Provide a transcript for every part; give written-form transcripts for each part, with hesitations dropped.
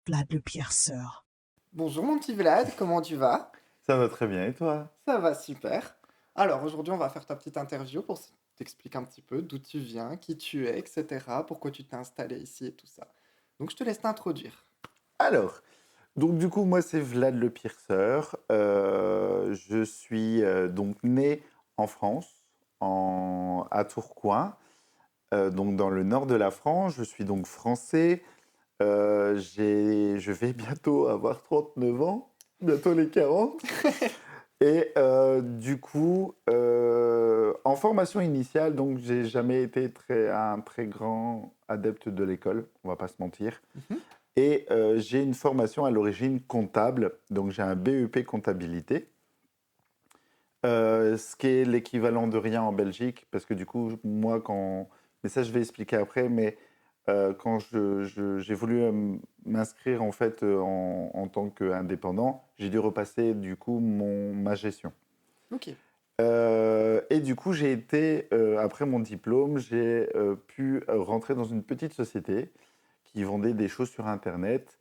Vlad le pierceur. Bonjour mon petit Vlad, comment tu vas? Ça va très bien, et toi? Ça va super. Alors aujourd'hui on va faire ta petite interview pour t'expliquer un petit peu d'où tu viens, qui tu es, etc. Pourquoi tu t'es installé ici et tout ça. Donc je te laisse t'introduire. Alors, donc du coup, moi, c'est Vlad le Pierceur. Je suis donc né en France, à Tourcoing, donc dans le nord de la France. Je suis donc français. Je vais bientôt avoir 39 ans, bientôt les 40. Et du coup, en formation initiale, donc j'ai jamais été un très grand adepte de l'école, on va pas se mentir. Mhm. Et j'ai une formation à l'origine comptable, donc j'ai un BEP comptabilité, ce qui est l'équivalent de rien en Belgique, parce que du coup, moi, mais ça je vais expliquer après, mais quand j'ai voulu m'inscrire en fait en tant qu'indépendant, j'ai dû repasser du coup ma gestion. Ok. Et du coup, après mon diplôme, j'ai pu rentrer dans une petite société qui vendait des choses sur Internet.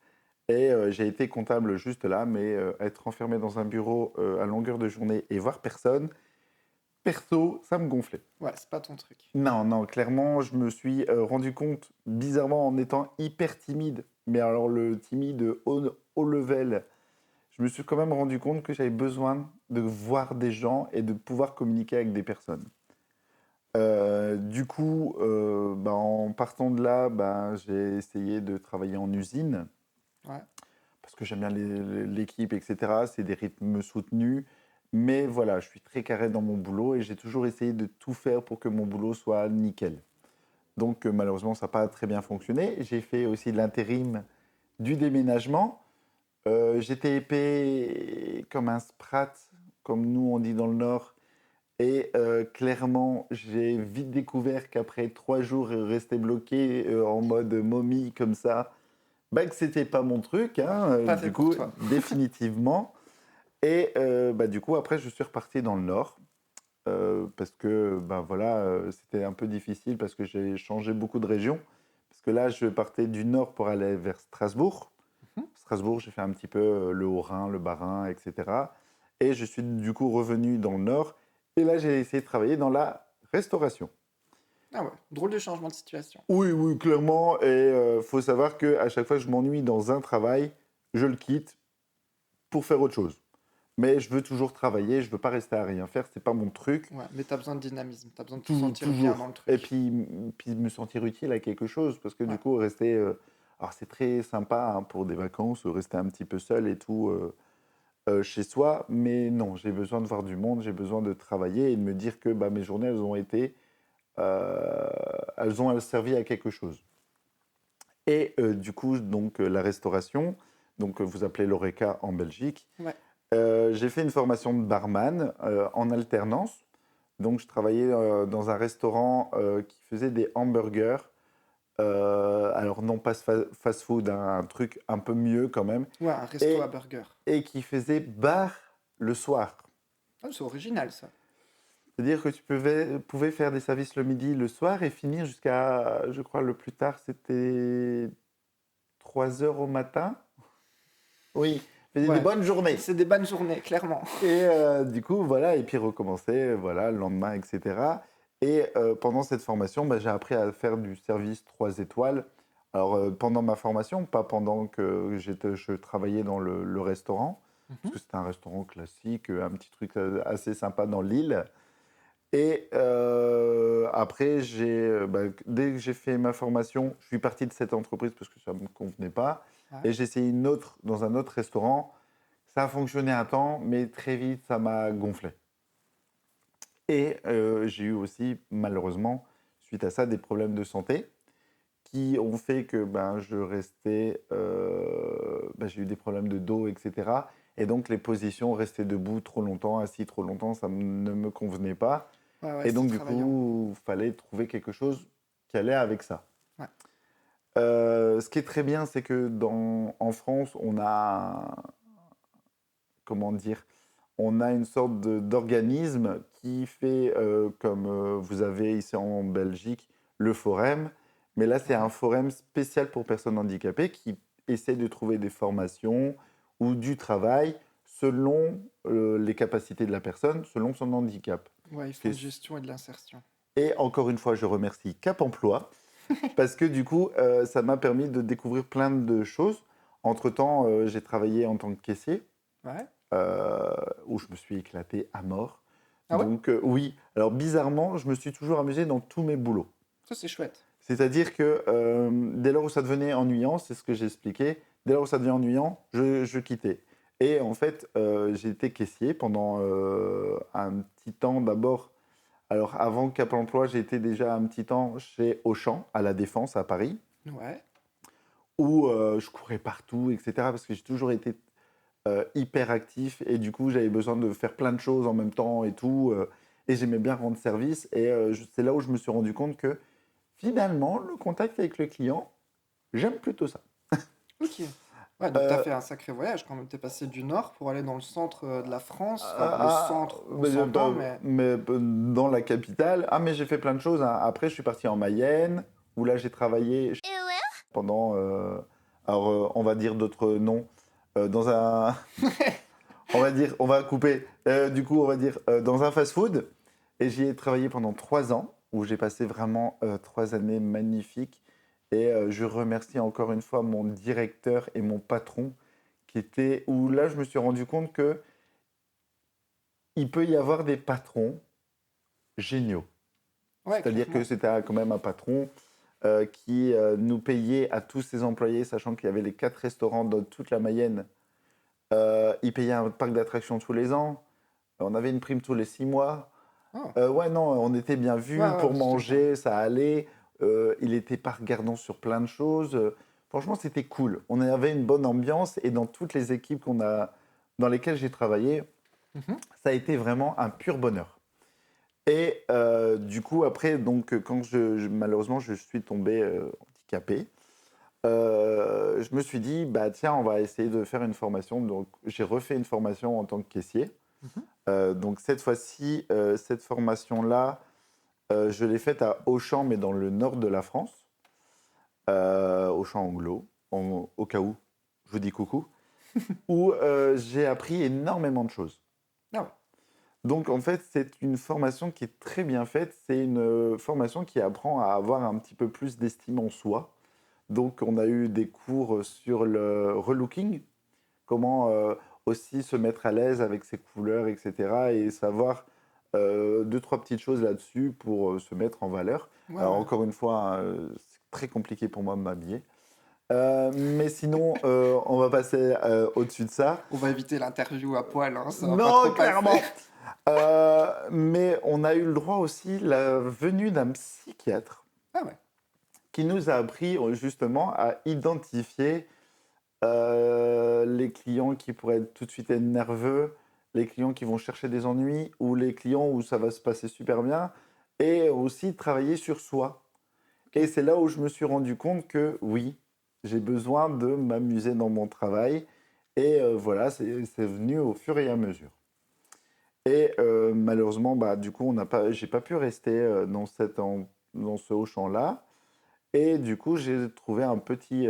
Et j'ai été comptable juste là, mais être enfermé dans un bureau à longueur de journée et voir personne, perso, ça me gonflait. Ouais, c'est pas ton truc. Non, non, clairement, je me suis rendu compte, bizarrement, en étant hyper timide, mais alors le timide haut level, je me suis quand même rendu compte que j'avais besoin de voir des gens et de pouvoir communiquer avec des personnes. Du coup, en partant de là, j'ai essayé de travailler en usine Ouais. parce que j'aime bien l'équipe, etc. C'est des rythmes soutenus. Mais voilà, je suis très carré dans mon boulot et j'ai toujours essayé de tout faire pour que mon boulot soit nickel. Donc malheureusement, ça n'a pas très bien fonctionné. J'ai fait aussi de l'intérim du déménagement. J'étais épais comme un sprat, comme nous on dit dans le Nord. Et clairement, j'ai vite découvert qu'après 3 jours resté bloqué en mode momie comme ça, que c'était pas mon truc, Ouais. hein, Pas fait du pour coup, toi. définitivement. Et du coup, après, je suis reparti dans le Nord parce que voilà, c'était un peu difficile parce que j'ai changé beaucoup de région. Parce que là, je partais du Nord pour aller vers Strasbourg. Mhm. Strasbourg, j'ai fait un petit peu le Haut-Rhin, le Bas-Rhin, etc. Et je suis du coup revenu dans le Nord. Et là, j'ai essayé de travailler dans la restauration. Ah ouais, drôle de changement de situation. Oui, oui, clairement. Et faut savoir qu'à chaque fois que je m'ennuie dans un travail, je le quitte pour faire autre chose. Mais je veux toujours travailler, je veux pas rester à rien faire, c'est pas mon truc. Ouais, mais t'as besoin de dynamisme, t'as besoin de te Tout, sentir bien toujours. dans le Et truc. puis me sentir utile à quelque chose, parce que du Ouais. coup, rester. Alors, c'est très sympa hein, pour des vacances, rester un petit peu seul et tout chez soi, mais non, j'ai besoin de voir du monde, j'ai besoin de travailler et de me dire que mes journées, elles ont servi à quelque chose. Et du coup, donc, la restauration, donc vous appelez l'ORECA en Belgique, Ouais. j'ai fait une formation de barman en alternance. Donc, je travaillais dans un restaurant qui faisait des hamburgers. Alors, non pas fast-food, hein, un truc un peu mieux quand même. Ouais, un resto à Et, burger. et qui faisait bar le soir. Ah, c'est original ça. C'est-à-dire que pouvais faire des services le midi, le soir et finir jusqu'à, je crois, le plus tard, c'était 3 heures au matin. Oui, faisait des Ouais, bonnes journées. c'est des bonnes journées, clairement. Et du coup, voilà, et puis recommencer, voilà, le lendemain, etc. Et pendant cette formation, j'ai appris à faire du service 3 étoiles. Alors, pendant ma formation, pas pendant que je travaillais dans le restaurant, parce Mhm. que c'était un restaurant classique, un petit truc assez sympa dans l'île. Et après, dès que j'ai fait ma formation, je suis parti de cette entreprise parce que ça ne me convenait pas. Ouais. Et j'ai essayé une autre dans un autre restaurant. Ça a fonctionné un temps, mais très vite, ça m'a gonflé. Et j'ai eu aussi, malheureusement, suite à ça, des problèmes de santé qui ont fait que je restais. J'ai eu des problèmes de dos, etc. Et donc, les positions, rester debout trop longtemps, assis trop longtemps, ne me convenait pas. Ouais, ouais, Et c'est donc, du travaillant. coup, il fallait trouver quelque chose qui allait avec ça. Ouais. Ce qui est très bien, c'est que en France, on a, comment dire, on a une sorte d'organisme qui fait, comme vous avez ici en Belgique, le Forum. Mais là, c'est un Ouais. forum spécial pour personnes handicapées qui essaie de trouver des formations ou du travail selon les capacités de la personne, selon son handicap. Ouais, ils Ce qui font de est gestion et de l'insertion. et encore une fois, je remercie Cap Emploi parce que du coup, ça m'a permis de découvrir plein de choses. Entre-temps, j'ai travaillé en tant que caissier, Ouais. où je me suis éclaté à mort. Ah ouais? Donc oui, alors bizarrement, je me suis toujours amusé dans tous mes boulots. Ça, c'est chouette. C'est-à-dire que dès lors où ça devenait ennuyant, c'est ce que j'ai expliqué, dès lors où ça devenait ennuyant, je quittais. Et en fait, j'ai été caissier pendant un petit temps d'abord. Alors, avant Cap Emploi, j'ai été déjà un petit temps chez Auchan, à La Défense, à Paris, Ouais. où je courais partout, etc. Parce que j'ai toujours été hyper actif et du coup, j'avais besoin de faire plein de choses en même temps et tout. Et j'aimais bien rendre service. Et c'est là où je me suis rendu compte que finalement, le contact avec le client, j'aime plutôt ça. Ok. Ouais, donc t'as Euh, fait un sacré voyage quand même. T'es passé du nord pour aller dans le centre de la France. Enfin, le ah, centre, on s'entend, mais... dans la capitale. Ah, mais j'ai fait plein de choses, hein. Après, je suis parti en Mayenne, où là, j'ai travaillé pendant, alors, on va dire d'autres noms, dans un, on va dire, on va couper, du coup, on va dire, dans un fast-food. Et j'y ai travaillé pendant 3 ans, où j'ai passé vraiment 3 années magnifiques. Et je remercie encore une fois mon directeur et mon patron, où là, je me suis rendu compte que il peut y avoir des patrons géniaux. Ouais, C'est-à-dire que clairement. c'était quand même un patron qui nous payait à tous ses employés, sachant qu'il y avait les 4 restaurants dans toute la Mayenne. Il payait un parc d'attractions tous les ans. On avait une prime tous les 6 mois. Oh. Ouais, non, on était bien Ouais, vus pour ouais, c'était bien. manger, ça allait. Il était pas regardant sur plein de choses. Franchement, c'était cool. On avait une bonne ambiance et dans toutes les équipes dans lesquelles j'ai travaillé, Mhm. ça a été vraiment un pur bonheur. Et du coup, après, donc, quand malheureusement, je suis tombé handicapé, je me suis dit, bah tiens, on va essayer de faire une formation. Donc, j'ai refait une formation en tant que caissier. Mhm. Donc, cette fois-ci, cette formation-là, je l'ai faite à Auchan, mais dans le nord de la France, Auchan Anglo, au cas où, je vous dis coucou, où j'ai appris énormément de choses. Ah ouais. Donc, en fait, c'est une formation qui est très bien faite. C'est une formation qui apprend à avoir un petit peu plus d'estime en soi. Donc, on a eu des cours sur le relooking, comment aussi se mettre à l'aise avec ses couleurs, etc. Et savoir deux, trois petites choses là-dessus pour se mettre en valeur. Ouais, Alors, ouais. encore une fois, hein, c'est très compliqué pour moi de m'habiller. Mais sinon, on va passer au-dessus de ça. On va éviter l'interview à poil, hein, ça va pas Non, trop passer. clairement. Mais on a eu le droit aussi la venue d'un psychiatre Ah ouais. qui nous a appris justement à identifier les clients qui pourraient tout de suite être nerveux, les clients qui vont chercher des ennuis ou les clients où ça va se passer super bien et aussi travailler sur soi. Et Ok. c'est là où je me suis rendu compte que oui, j'ai besoin de m'amuser dans mon travail et voilà, c'est venu au fur et à mesure. Et malheureusement, bah, du coup, j'ai pas pu rester dans ce Auchan-là. Et du coup, j'ai trouvé un petit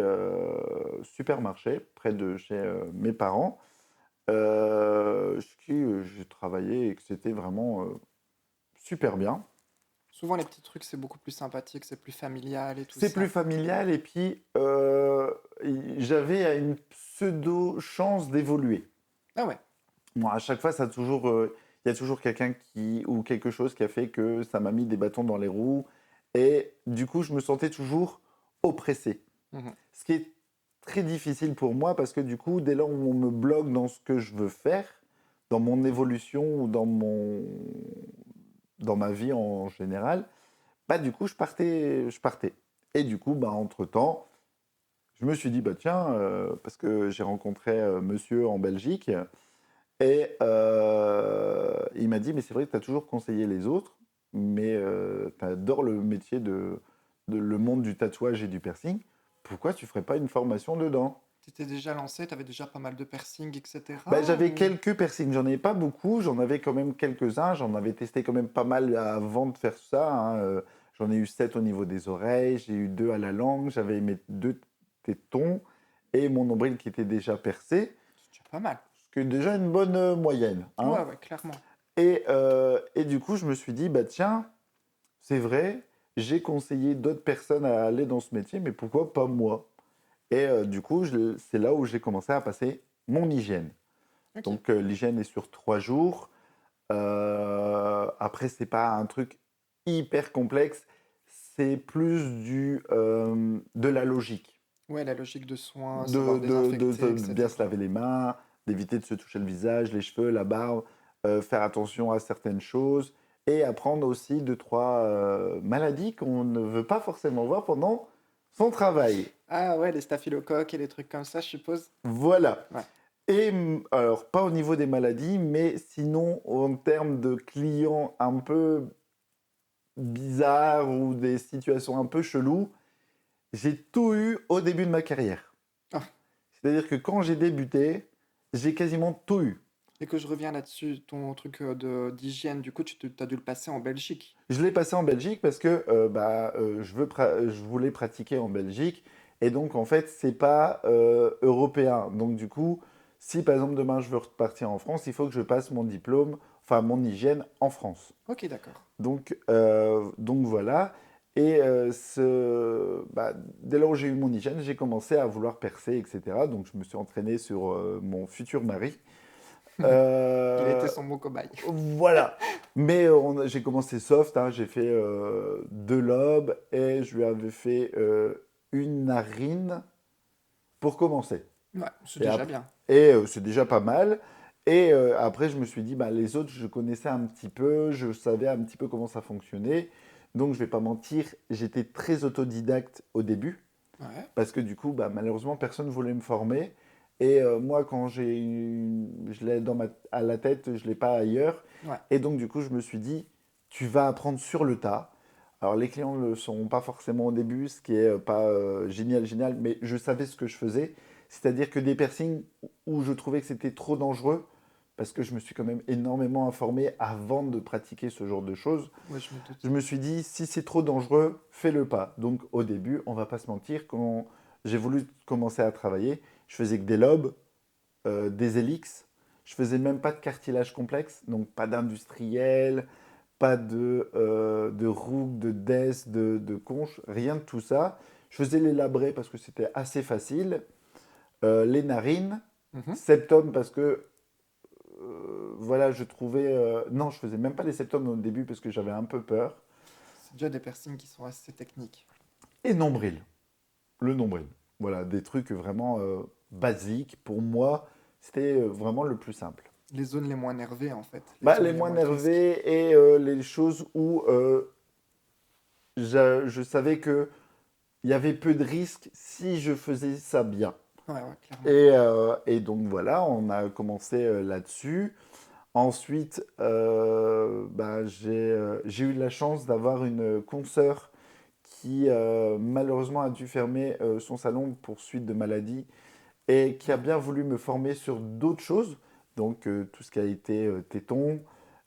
supermarché près de chez mes parents, chez qui j'ai travaillé et que c'était vraiment super bien. Souvent, les petits trucs, c'est beaucoup plus sympathique, c'est plus familial et tout C'est plus ça. familial et puis j'avais une pseudo chance d'évoluer. Ah ouais. Moi, à chaque fois, il y a toujours quelqu'un ou quelque chose qui a fait que ça m'a mis des bâtons dans les roues. Et du coup, je me sentais toujours oppressé. Mhm. Ce qui est très difficile pour moi parce que du coup, dès lors où on me bloque dans ce que je veux faire, dans mon évolution ou dans ma vie en général, bah du coup, je partais. Et du coup, bah, entre-temps, je me suis dit, bah tiens, parce que j'ai rencontré monsieur en Belgique, et il m'a dit, mais c'est vrai que tu as toujours conseillé les autres, mais tu adores le métier le monde du tatouage et du piercing. Pourquoi tu ferais pas une formation dedans? T'étais déjà lancé, t'avais déjà pas mal de piercings, Bah, etc. j'avais Ou... quelques piercings, j'en avais pas beaucoup, j'en avais quand même quelques-uns, j'en avais testé quand même pas mal avant de faire ça, hein, j'en ai eu 7 au niveau des oreilles, j'ai eu 2 à la langue, j'avais mes 2 tétons, et mon nombril qui était déjà percé, C'est déjà pas mal. ce qui est déjà une bonne moyenne, Ouais, hein. ouais, clairement. Et du coup, je me suis dit, bah tiens, c'est vrai, j'ai conseillé d'autres personnes à aller dans ce métier, mais pourquoi pas moi? Et du coup, c'est là où j'ai commencé à passer mon hygiène. Ok. Donc, l'hygiène est sur 3 jours. Après, c'est pas un truc hyper complexe, c'est plus de la logique. Ouais, la logique de soins, savoir De désinfecter, bien se etc. laver les mains, d'éviter de se toucher le visage, les cheveux, la barbe, faire attention à certaines choses et apprendre aussi deux, trois maladies qu'on ne veut pas forcément voir pendant son travail. Ah ouais, les staphylocoques et les trucs comme ça, je suppose. Voilà. Ouais. Et alors, pas au niveau des maladies, mais sinon, en termes de clients un peu bizarres ou des situations un peu cheloues, j'ai tout eu au début de ma carrière. Ah, C'est-à-dire que quand j'ai débuté, j'ai quasiment tout eu. et que je reviens là-dessus, ton truc d'hygiène, du coup, t'as dû le passer en Belgique. Je l'ai passé en Belgique parce que je voulais pratiquer en Belgique. Et donc, en fait, c'est pas européen. Donc, du coup, si par exemple demain je veux repartir en France, il faut que je passe mon diplôme, enfin mon hygiène en France. Ok, d'accord. Donc voilà. Et dès lors où j'ai eu mon hygiène, j'ai commencé à vouloir percer, etc. Donc je me suis entraîné sur mon futur mari. Il a été Euh, son bon cobaye. voilà. Mais j'ai commencé soft, hein. J'ai fait 2 lobes et je lui avais fait une narine pour commencer. Ouais, c'est Et, déjà après, bien. c'est déjà pas mal. Et après, je me suis dit, bah, les autres, je connaissais un petit peu, je savais un petit peu comment ça fonctionnait. Donc, je vais pas mentir, j'étais très autodidacte au début, Ouais, parce que du coup, bah, malheureusement, personne ne voulait me former. Et moi, quand je l'ai à la tête, je l'ai pas ailleurs. ouais. Et donc, du coup, je me suis dit, tu vas apprendre sur le tas. Alors, les clients ne le sont pas forcément au début, ce qui est pas génial, génial, mais je savais ce que je faisais. C'est-à-dire que des piercings où je trouvais que c'était trop dangereux, parce que je me suis quand même énormément informé avant de pratiquer ce genre de choses, Ouais, je me je doute. me suis dit, si c'est trop dangereux, fais-le pas. Donc au début, on va pas se mentir, quand j'ai voulu commencer à travailler, je faisais que des lobes, des hélix, je faisais même pas de cartilage complexe, donc pas d'industriel, pas de roux, de des, de conche, rien de tout ça. Je faisais les labrés parce que c'était assez facile, les narines, Mhm. septum parce que voilà, je trouvais. Non, je faisais même pas les septums au début parce que j'avais un peu peur. C'est déjà des piercings qui sont assez techniques. Et nombril, le nombril. Voilà, des trucs vraiment basiques. Pour moi, c'était vraiment le plus simple. Les zones les moins nervées, en fait. Les Bah, zones les les moins moins de risques. nervés et les choses où je savais que il y avait peu de risques si je faisais ça bien. Ouais, ouais, clairement. Et donc voilà, on a commencé là-dessus. Ensuite, j'ai eu la chance d'avoir une consoeur qui malheureusement a dû fermer son salon pour suite de maladie et qui a Ouais. bien voulu me former sur d'autres choses, donc tout ce qui a été téton,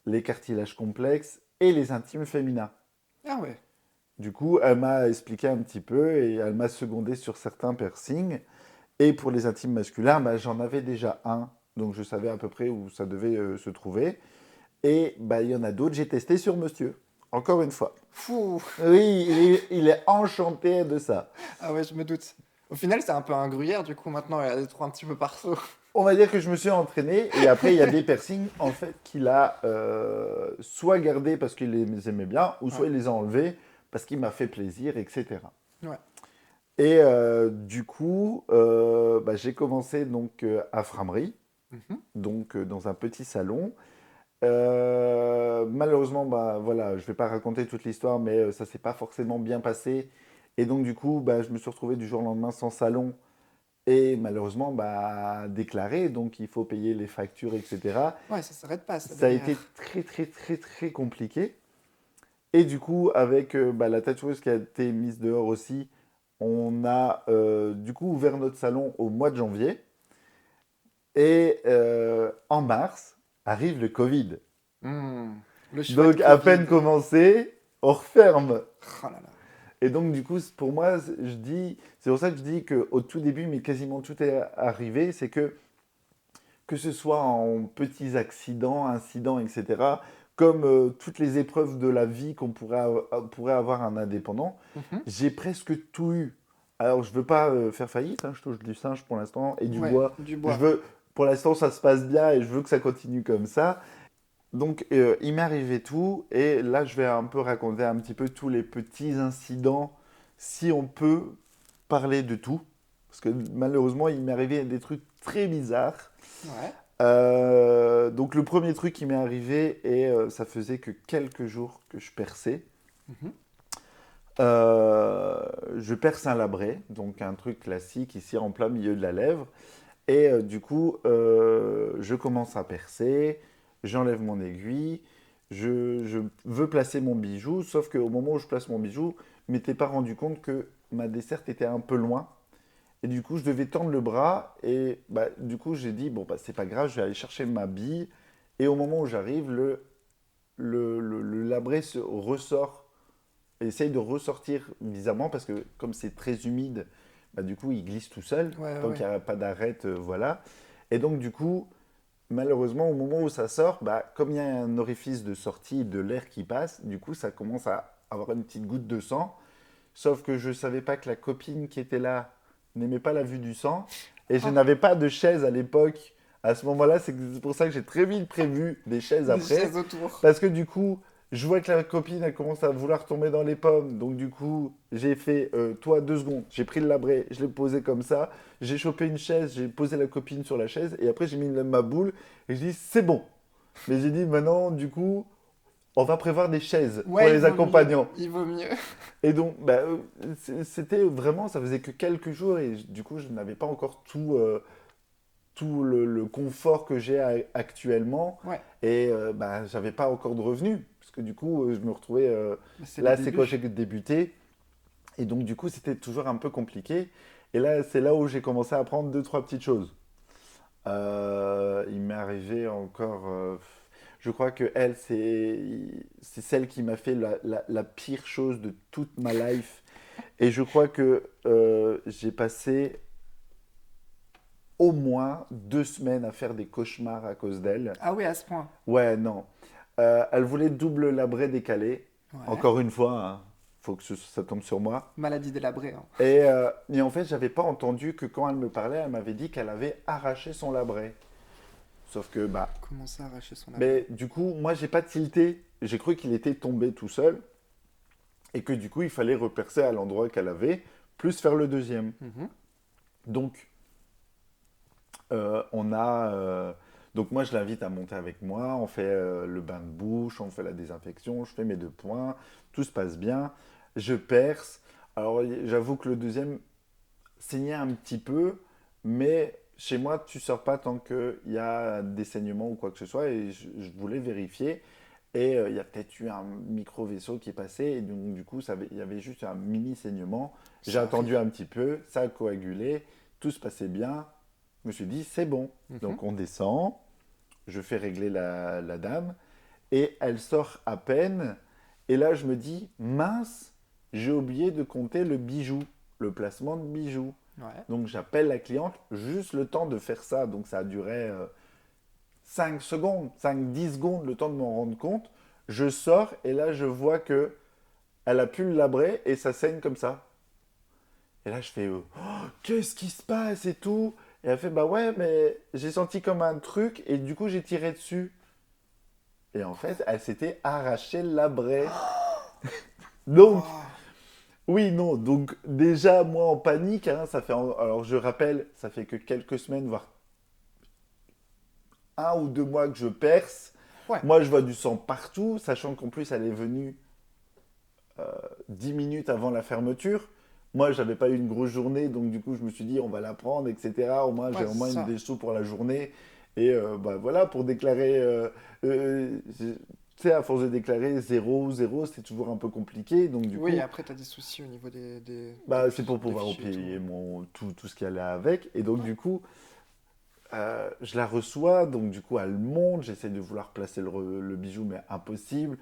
les cartilages complexes et les intimes féminins. Ah ouais. Du coup, elle m'a expliqué un petit peu et elle m'a secondé sur certains piercings. Et pour les intimes masculins, bah, j'en avais déjà un, donc je savais à peu près où ça devait se trouver. Et bah, il y en a d'autres, j'ai testé sur monsieur, encore une fois. Fou. Oui, il est enchanté de ça. Ah ouais, je me doute. Au final, c'est un peu un gruyère, du coup, maintenant, il y a des trous un petit peu partout. On va dire que je me suis entraîné et après il y a des piercings en fait qu'il a soit gardé parce qu'il les aimait bien ou Ouais. soit il les a enlevés parce qu'il m'a fait plaisir, etc. Ouais. Et du coup, j'ai commencé donc à Framery, Mhm. donc dans un petit salon. Malheureusement, bah, voilà, je vais pas raconter toute l'histoire, mais ça s'est pas forcément bien passé. Et donc, du coup, bah, je me suis retrouvé du jour au lendemain sans salon et malheureusement bah, déclaré. Donc, il faut payer les factures, etc. Ouais, ça s'arrête pas, ça, Ça a été derrière. très, très, très, très compliqué. Et du coup, avec la tatoueuse qui a été mise dehors aussi, on a du coup ouvert notre salon au mois de janvier. Et en mars arrive le Covid. Hmm. Le chouette Donc, à Covid. peine commencé, on referme. Oh là là. Et donc, du coup, pour moi, c'est pour ça que je dis qu'au tout début, mais quasiment tout est arrivé, c'est que ce soit en petits accidents, incidents, etc., comme toutes les épreuves de la vie qu'on pourrait avoir un indépendant, Mhm. j'ai presque tout eu. Alors, je veux pas faire faillite, hein, je touche du singe pour l'instant et du Ouais, bois. du Je bois. veux, pour l'instant, ça se passe bien et je veux que ça continue comme ça. Donc, il m'est arrivé tout, et là, je vais un peu raconter un petit peu tous les petits incidents, si on peut parler de tout, parce que malheureusement, il m'est arrivé des trucs très bizarres. Ouais. Donc, le premier truc qui m'est arrivé, et ça faisait que quelques jours que je perçais. Mhm. Je perce un labret, donc un truc classique ici en plein milieu de la lèvre. Et du coup, je commence à percer, j'enlève mon aiguille, je veux placer mon bijou, sauf qu'au moment où je place mon bijou, je m'étais pas rendu compte que ma desserte était un peu loin. Et du coup, je devais tendre le bras, et bah, du coup, j'ai dit, bon, bah, c'est pas grave, je vais aller chercher ma bille. Et au moment où j'arrive, le labret se ressort, et essaye de ressortir bizarrement, parce que comme c'est très humide, bah, du coup, il glisse tout seul, Ouais, tant ouais. qu'il n'y a pas d'arête, voilà. Et donc, du coup, malheureusement, au moment où ça sort, bah, comme il y a un orifice de sortie de l'air qui passe, du coup, ça commence à avoir une petite goutte de sang. Sauf que je ne savais pas que la copine qui était là n'aimait pas la vue du sang. Et je Ah, n'avais pas de chaise à l'époque. À ce moment-là, c'est pour ça que j'ai très vite prévu des chaises des après. chaises autour. Parce que du coup, je vois que la copine, elle commence à vouloir tomber dans les pommes. Donc du coup, j'ai fait, toi, 2 secondes. J'ai pris le labret, je l'ai posé comme ça. J'ai chopé une chaise, j'ai posé la copine sur la chaise. Et après, j'ai mis ma boule. Et je dis, c'est bon. Mais j'ai dit, maintenant, du coup, on va prévoir des chaises pour Ouais, il les vaut mieux. accompagnants. Il vaut mieux. Et donc, bah, c'était vraiment, ça faisait que quelques jours. Et du coup, je n'avais pas encore tout le confort que j'ai actuellement. Ouais, Et bah, j'avais pas encore de revenus. Parce que du coup, je me retrouvais. mais c'est les Là, c'est quand j'ai débuts. débuté. Et donc, du coup, c'était toujours un peu compliqué. Et là, c'est là où j'ai commencé à apprendre deux, trois petites choses. Il m'est arrivé encore. Je crois que elle, c'est celle qui m'a fait la pire chose de toute ma life. Et je crois que j'ai passé au moins 2 semaines à faire des cauchemars à cause d'elle. Ah oui, à ce point. Ouais, non. Elle voulait double labret décalé. Ouais. Encore une fois, hein, faut que ça tombe sur moi. Maladie délabrée, hein. Et en fait, j'avais pas entendu que quand elle me parlait, elle m'avait dit qu'elle avait arraché son labret. Sauf que, bah, Comment ça, arracher son labret? mais du coup, moi, j'ai pas tilté. J'ai cru qu'il était tombé tout seul et que du coup, il fallait repercer à l'endroit qu'elle avait, plus faire le deuxième. Mhm. Donc, on a. Donc, moi, je l'invite à monter avec moi. On fait le bain de bouche, on fait la désinfection, je fais mes 2 points, tout se passe bien. Je perce. Alors, j'avoue que le deuxième saignait un petit peu, mais chez moi, tu sors pas tant qu'il y a des saignements ou quoi que ce soit, et je voulais vérifier. Et il y a peut-être eu un micro-vaisseau qui est passé, et donc du coup, il y avait juste un mini saignement. J'ai Ça attendu arrive. un petit peu, ça a coagulé, tout se passait bien. Je me suis dit, c'est bon. Mhm. Donc on descend, je fais régler la dame, et elle sort à peine. Et là, je me dis, mince, j'ai oublié de compter le bijou, le placement de bijou. Ouais. Donc j'appelle la cliente, juste le temps de faire ça. Donc ça a duré 5 secondes, 5-10 secondes, le temps de m'en rendre compte. Je sors et là je vois que elle a pu le labrer et ça saigne comme ça. Et là je fais qu'est-ce qui se passe et tout. Et elle fait bah ouais mais j'ai senti comme un truc et du coup j'ai tiré dessus. Et en fait elle s'était arraché le labret. Donc Waouh. oui non donc déjà moi en panique hein, alors je rappelle ça fait que quelques semaines voire 1 ou 2 mois que je perce. Ouais. Moi, je vois du sang partout, sachant qu'en plus, elle est venue 10 minutes avant la fermeture. Moi, j'avais pas eu une grosse journée, donc du coup, je me suis dit, on va la prendre, etc. Au moins, j'ai Ouais, au c'est moins ça. des sous pour la journée. Et bah, voilà, pour déclarer. Tu sais, à force de déclarer 0, 0, c'est toujours un peu compliqué. Donc du Oui, coup, après, t'as des soucis au niveau bah, c'est pour des pouvoir fichiers et tout. payer tout ce qui allait avec. Et donc Ouais. du coup, je la reçois, donc du coup, elle monte. J'essaie de vouloir placer le bijou, mais impossible.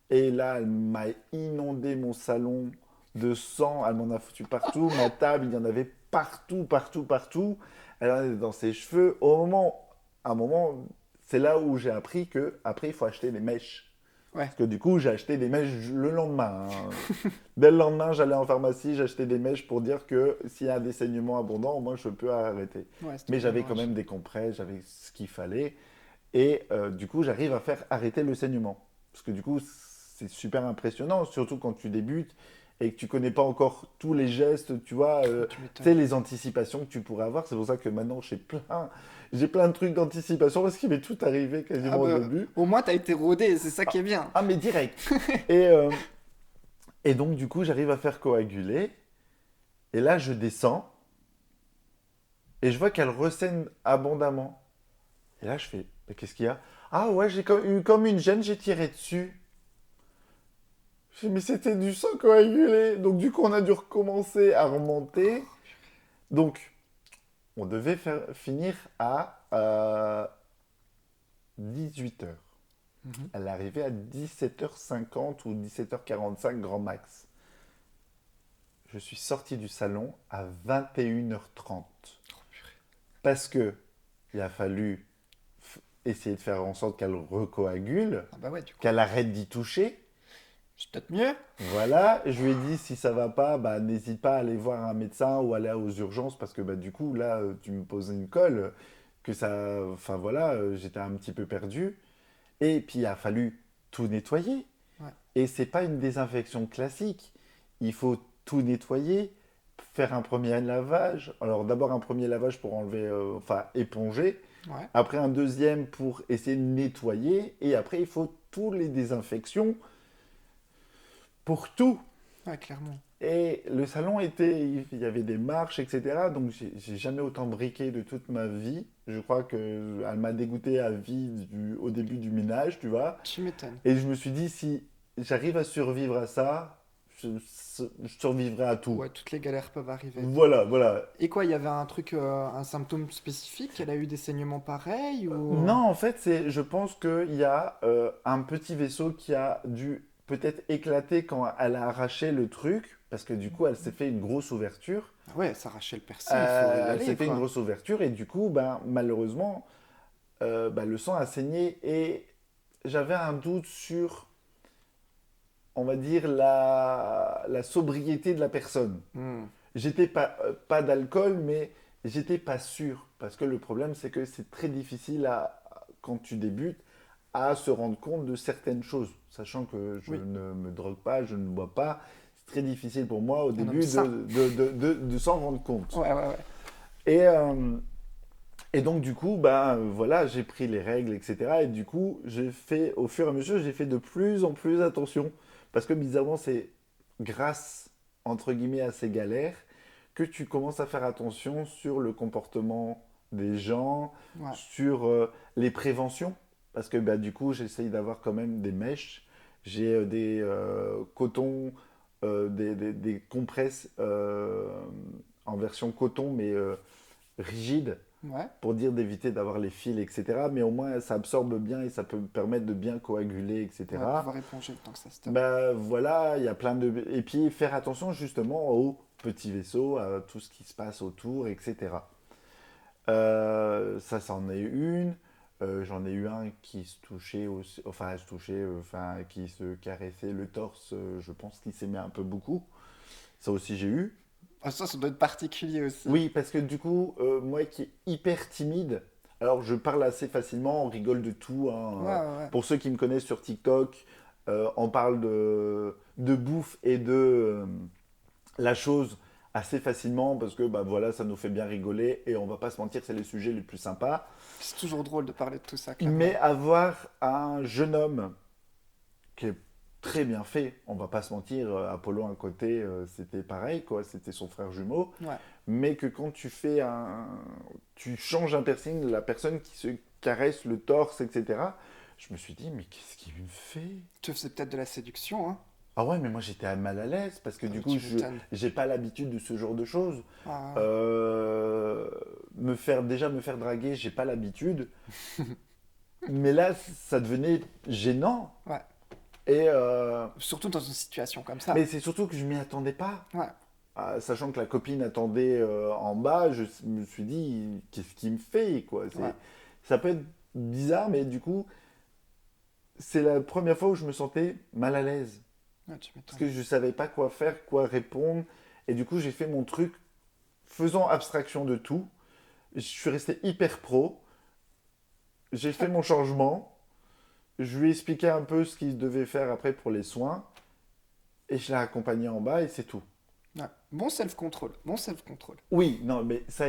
Et là, elle m'a inondé mon salon de sang. Elle m'en a foutu partout. Ma table, il y en avait partout, partout, partout. Elle en avait dans ses cheveux. À un moment, c'est là où j'ai appris que après il faut acheter des mèches. Ouais. Parce que du coup, j'ai acheté des mèches le lendemain, hein. Dès le lendemain, j'allais en pharmacie, j'achetais des mèches pour dire que s'il y a des saignements abondants, au moins je peux arrêter. Ouais, c'était Mais bien j'avais quand dommage. même des compresses, j'avais ce qu'il fallait. Et du coup, j'arrive à faire arrêter le saignement. Parce que du coup, c'est super impressionnant, surtout quand tu débutes et que tu connais pas encore tous les gestes, tu vois, Tu tu sais, m'étonnes. les anticipations que tu pourrais avoir. C'est pour ça que maintenant, j'ai plein de trucs d'anticipation parce qu'il m'est tout arrivé Ah quasiment au bah, début. au moins, t'as été rodé, c'est ça qui est bien. Ah, mais direct. Et donc, du coup, j'arrive à faire coaguler. Et là, je descends et je vois qu'elle ressaigne abondamment. Et là, je fais, mais qu'est-ce qu'il y a? Ah ouais, eu comme une gêne, j'ai tiré dessus. Je fais, mais c'était du sang coagulé. Donc, du coup, on a dû recommencer à remonter. Donc, on devait finir à 18 heures. Mhm. Elle est arrivée à 17h50 ou 17h45 grand max. Je suis sorti du salon à 21h30. Parce que il a fallu essayer de faire en sorte qu'elle recoagule, Ah bah ouais, du coup. qu'elle arrête d'y toucher. C'est peut-être mieux. Voilà, je lui ai dit si ça va pas, bah, n'hésite pas à aller voir un médecin ou aller aux urgences parce que bah, du coup là tu me poses une colle, que ça, enfin voilà, j'étais un petit peu perdu. Et puis il a fallu tout nettoyer. Ouais. Et c'est pas une désinfection classique. Il faut tout nettoyer, faire un premier lavage. Alors d'abord un premier lavage pour enlever, enfin éponger. Ouais. Après un deuxième pour essayer de nettoyer. Et après il faut toutes les désinfections pour tout. Ouais, clairement. Et le salon était, il y avait des marches, etc. Donc j'ai jamais autant briqué de toute ma vie. Je crois que elle m'a dégoûté à vie au début du ménage, tu vois. Tu m'étonnes. Et je me suis dit, si j'arrive à survivre à ça, je survivrai à tout. Ouais, toutes les galères peuvent arriver. Voilà, voilà. Et quoi, il y avait un truc, un symptôme spécifique? Elle a eu des saignements pareils ou... Non, en fait, je pense qu'il y a un petit vaisseau qui a dû peut-être éclater quand elle a arraché le truc, parce que du coup, elle s'est fait une grosse ouverture. Ah ouais, s'arracher le persil, il faut y Elle s'est aller, fait une quoi. grosse ouverture et du coup, ben, malheureusement, ben, le sang a saigné et j'avais un doute sur, on va dire, la sobriété de la personne. Hmm. J'étais pas d'alcool, mais j'étais pas sûr. Parce que le problème, c'est que c'est très difficile quand tu débutes à se rendre compte de certaines choses. Sachant que je Oui, ne me drogue pas, je ne bois pas. C'est très difficile pour moi au un homme début sain. de s'en rendre compte. Ouais, ouais, ouais. Et, euh, et donc, du coup, ben, voilà, j'ai pris les règles, etc. Et du coup, au fur et à mesure, j'ai fait de plus en plus attention. Parce que bizarrement, c'est grâce, entre guillemets, à ces galères que tu commences à faire attention sur le comportement des gens, Ouais. sur les préventions. Parce que bah, du coup, j'essaye d'avoir quand même des mèches. J'ai des cotons, des compresses en version coton, mais rigides Ouais. pour dire d'éviter d'avoir les fils, etc. Mais au moins, ça absorbe bien et ça peut me permettre de bien coaguler, Ouais, etc. pouvoir éponger le temps que ça stoppe. Ben voilà, il y a plein de... Et puis faire attention justement aux petits vaisseaux, à tout ce qui se passe autour, etc. Ça, c'en est une. J'en ai eu un qui se touchait, enfin, se touchait, enfin, qui se caressait le torse. Je pense qu'il s'aimait un peu beaucoup. Ça aussi, j'ai eu. Ah, ça doit être particulier aussi. Oui, parce que du coup, moi qui est hyper timide, alors je parle assez facilement, on rigole de tout, Ouais, hein. ouais, ouais. Pour ceux qui me connaissent sur TikTok, on parle de bouffe et de la chose assez facilement parce que bah, voilà, ça nous fait bien rigoler et on va pas se mentir, c'est les sujets les plus sympas. C'est toujours drôle de parler de tout ça, Mais clairement. avoir un jeune homme qui est très bien fait. On va pas se mentir, Apollo à côté, c'était pareil, quoi. C'était son frère jumeau. Ouais. Mais que quand tu changes un piercing, la personne qui se caresse le torse, etc. Je me suis dit, mais qu'est-ce qu'il me fait? Tu faisais peut-être de la séduction, hein? Ah ouais, mais moi j'étais mal à l'aise parce que Ah du oui, coup, tu m'étonnes. j'ai pas l'habitude de ce genre de choses. Ah, Euh, déjà me faire draguer, j'ai pas l'habitude. Mais là, ça devenait gênant. ouais. Et, Surtout dans une situation comme ça. mais c'est surtout que je m'y attendais pas. Ouais, Sachant que la copine attendait en bas, je me suis dit, qu'est-ce qu'il me fait, quoi. ouais. Ça peut être bizarre, mais du coup, c'est la première fois où je me sentais mal à l'aise. Ouais, tu Parce m'étonnes. que je ne savais pas quoi faire, quoi répondre. Et du coup, j'ai fait mon truc faisant abstraction de tout. Je suis resté hyper pro. J'ai fait mon changement. Je lui ai expliqué un peu ce qu'il devait faire après pour les soins. Et je l'ai accompagné en bas et c'est tout. Ouais. Bon self-control. Bon self-control. Oui, non, mais ça,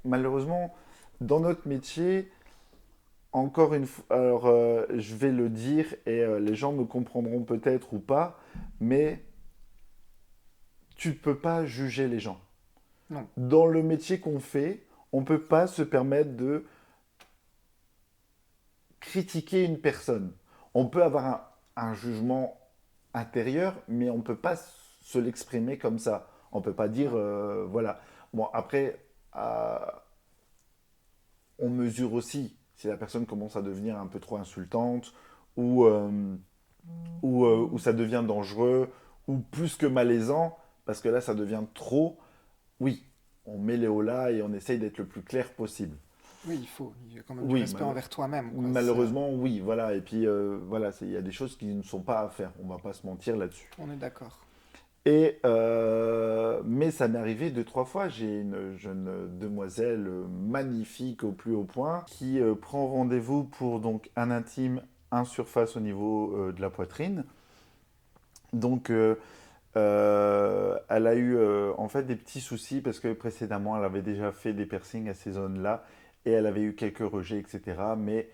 malheureusement, dans notre métier, encore une fois, alors je vais le dire et les gens me comprendront peut-être ou pas, mais tu ne peux pas juger les gens. Non. Dans le métier qu'on fait, on ne peut pas se permettre de critiquer une personne. On peut avoir un jugement intérieur, mais on ne peut pas se l'exprimer comme ça. On ne peut pas dire, Ouais. voilà. Bon, après, on mesure aussi si la personne commence à devenir un peu trop insultante ou, ou ça devient dangereux ou plus que malaisant, parce que là, ça devient trop. Oui, on met les hauts là et on essaye d'être le plus clair possible. Oui, il faut. Il y a quand même du Oui, respect envers toi-même, quoi. malheureusement, oui, voilà. Et puis, voilà, il y a des choses qui ne sont pas à faire. On va pas se mentir là-dessus. On est d'accord. Et, mais ça m'est arrivé deux, trois fois. J'ai une jeune demoiselle magnifique au plus haut point qui prend rendez-vous pour donc un intime, un surface au niveau de la poitrine. Donc, elle a eu en fait des petits soucis parce que précédemment, elle avait déjà fait des piercings à ces zones-là et elle avait eu quelques rejets, etc. Mais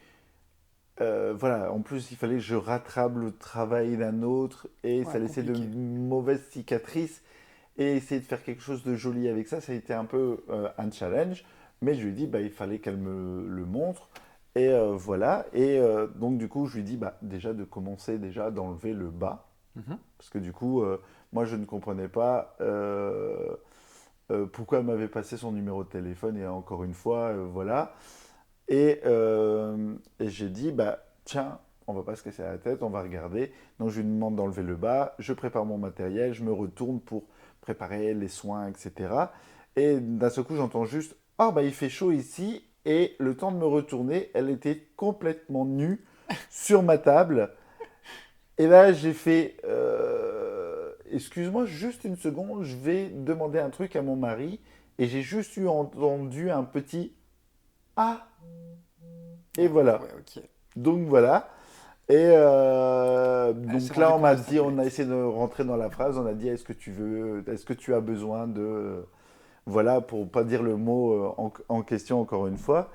voilà, en plus, il fallait que je rattrape le travail d'un autre et ça Ouais, laissait de compliqué. mauvaises cicatrices. Et essayer de faire quelque chose de joli avec ça, ça a été un peu un challenge. Mais je lui ai dit, bah, il fallait qu'elle me le montre. Et voilà. Et donc, du coup, je lui ai dit, bah, déjà de commencer déjà d'enlever le bas. Mhm. Parce que du coup, moi, je ne comprenais pas pourquoi elle m'avait passé son numéro de téléphone. Et encore une fois, voilà. Et j'ai dit, bah, tiens, on va pas se casser la tête, on va regarder. Donc je lui demande d'enlever le bas, je prépare mon matériel, je me retourne pour préparer les soins, etc. Et d'un seul coup, j'entends juste, ah bah il fait chaud ici. Et le temps de me retourner, elle était complètement nue sur ma table. Et là, j'ai fait, excuse-moi, juste une seconde, je vais demander un truc à mon mari. Et j'ai juste eu entendu un petit ah. Et Ah, voilà. ouais, ok. Donc voilà. Et Elle s'est donc là, rendue on compte m'a que ça dit, devait on a être. essayé de rentrer dans la phrase, on a dit, est-ce que tu as besoin de, voilà, pour pas dire le mot en question encore une fois.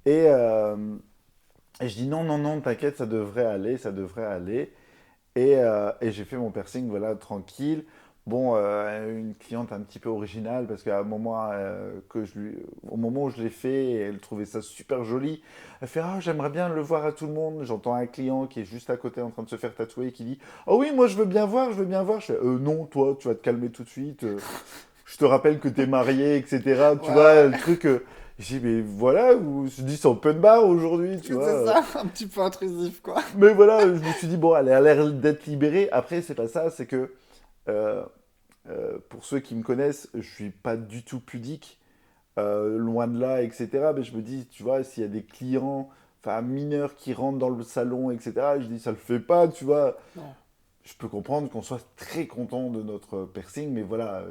Et, et je dis non, non, non, t'inquiète, ça devrait aller, ça devrait aller. Et j'ai fait mon piercing, voilà, tranquille. Bon, une cliente un petit peu originale, parce qu'à un moment, au moment où je l'ai fait, elle trouvait ça super joli. Elle fait, ah, j'aimerais bien le voir à tout le monde. J'entends un client qui est juste à côté en train de se faire tatouer qui dit, oh oui, moi je veux bien voir, je veux bien voir. Je fais, non, toi, tu vas te calmer tout de suite. Je te rappelle que t'es marié, etc. Ouais, Tu vois, ouais. le truc. J'ai dit, mais voilà, ou je dis, c'est open bar aujourd'hui, tu vois. C'est ça, un petit peu intrusif, quoi. Mais voilà, je me suis dit, bon, elle a l'air d'être libérée. Après, c'est pas ça, c'est que euh, pour ceux qui me connaissent, je suis pas du tout pudique, loin de là, etc. Mais je me dis, tu vois, s'il y a des clients, enfin mineurs qui rentrent dans le salon, etc., je dis, ça le fait pas, tu vois. Non. Je peux comprendre qu'on soit très content de notre piercing, mais voilà,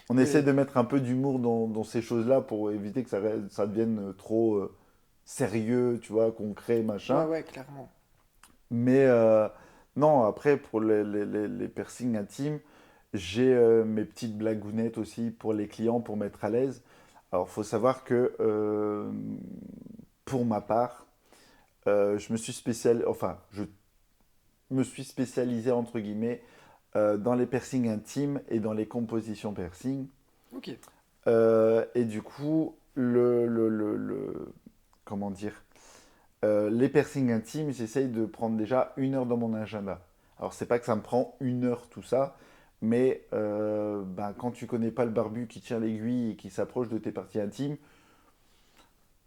on essaie Oui. de mettre un peu d'humour dans ces choses-là pour éviter que ça devienne trop sérieux, tu vois, concret, Ouais, machin. ouais, clairement. Mais non, après, pour les piercings intimes, j'ai mes petites blagounettes aussi pour les clients, pour mettre à l'aise. Alors, il faut savoir que pour ma part, je me suis spécialisé, entre guillemets, dans les piercings intimes et dans les compositions piercing. Ok. Et du coup, comment dire, les piercings intimes, j'essaye de prendre déjà une heure dans mon agenda. Alors, c'est pas que ça me prend une heure tout ça, mais ben, quand tu connais pas le barbu qui tient l'aiguille et qui s'approche de tes parties intimes,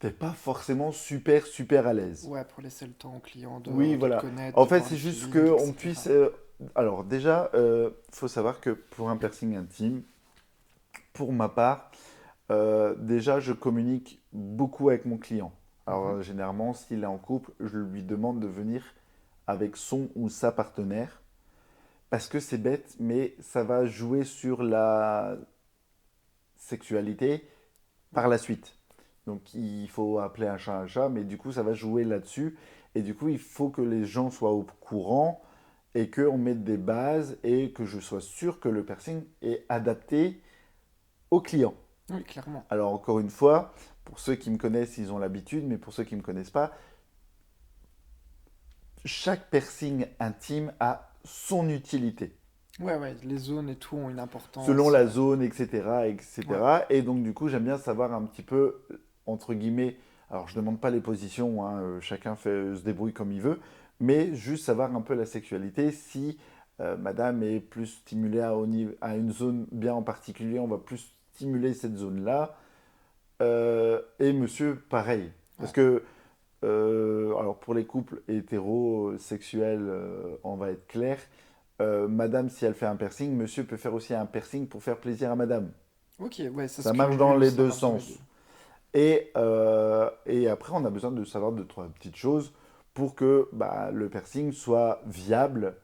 t'es pas forcément super à l'aise. Ouais, pour laisser le temps au client Oui, de te voilà. connaître, En de fait, voir c'est le juste feeling, qu'on etc. puisse. Alors, déjà, faut savoir que pour un piercing intime, pour ma part, déjà, je communique beaucoup avec mon client. Alors, Mhm. généralement, s'il est en couple, je lui demande de venir avec son ou sa partenaire. Parce que c'est bête, mais ça va jouer sur la sexualité Ouais. par la suite. Donc il faut appeler un chat, mais du coup ça va jouer là-dessus. Et du coup il faut que les gens soient au courant et qu'on mette des bases et que je sois sûr que le piercing est adapté au client. Oui, clairement. Alors encore une fois, pour ceux qui me connaissent, ils ont l'habitude, mais pour ceux qui ne me connaissent pas, chaque piercing intime a son utilité. Ouais, ouais, les zones et tout ont une Selon importance. la zone, etc., Ouais, etc. Et donc, du coup, j'aime bien savoir un petit peu, entre guillemets, alors je ne demande pas les positions, hein, chacun se débrouille comme il veut, mais juste savoir un peu la sexualité. Si madame est plus stimulée à une zone bien en particulier, on va plus stimuler cette zone-là. Et monsieur, pareil. Parce ouais. que, alors pour les couples hétérosexuels, on va être clair. Madame, si elle fait un piercing, monsieur peut faire aussi un piercing pour faire plaisir à madame. Ok, ouais, c'est ce Ça que marche j'ai dans vu, les ça deux marche dans les deux. sens. Et après, on a besoin de savoir deux, trois petites choses pour que bah, le piercing soit viable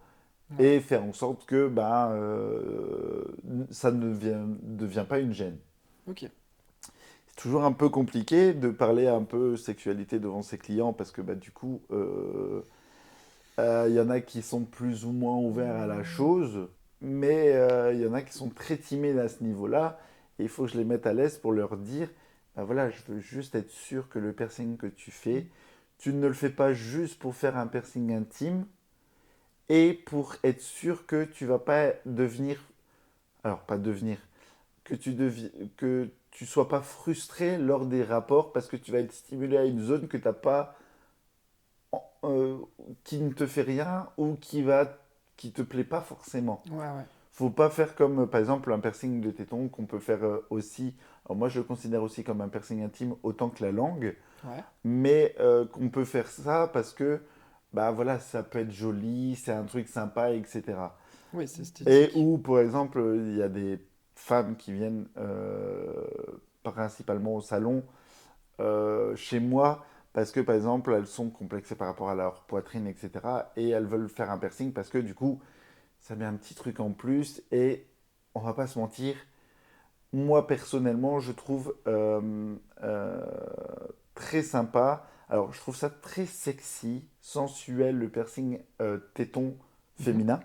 Ouais, et faire en sorte que bah, ça ne devient pas une gêne. ok. C'est toujours un peu compliqué de parler un peu sexualité devant ses clients parce que bah, du coup, il y en a qui sont plus ou moins ouverts à la chose, mais il y en a qui sont très timides à ce niveau-là. Et il faut que je les mette à l'aise pour leur dire, bah voilà, je veux juste être sûr que le piercing que tu fais, tu ne le fais pas juste pour faire un piercing intime et pour être sûr que tu vas pas devenir, alors pas devenir, que tu sois pas frustré lors des rapports parce que tu vas être stimulé à une zone que t'as pas euh, qui ne te fait rien ou qui te plaît pas forcément. Ouais, ouais, Faut pas faire comme par exemple un piercing de téton qu'on peut faire aussi. Alors moi je le considère aussi comme un piercing intime autant que la langue, ouais. mais qu'on peut faire ça parce que bah voilà ça peut être joli, c'est un truc sympa, etc. Oui, c'est Et esthétique. où par exemple il y a des femmes qui viennent principalement au salon chez moi parce que par exemple elles sont complexées par rapport à leur poitrine, etc. Et elles veulent faire un piercing parce que du coup ça met un petit truc en plus et on va pas se mentir, moi personnellement je trouve euh, très sympa. Alors je trouve ça très sexy, sensuel le piercing téton Mhm. féminin.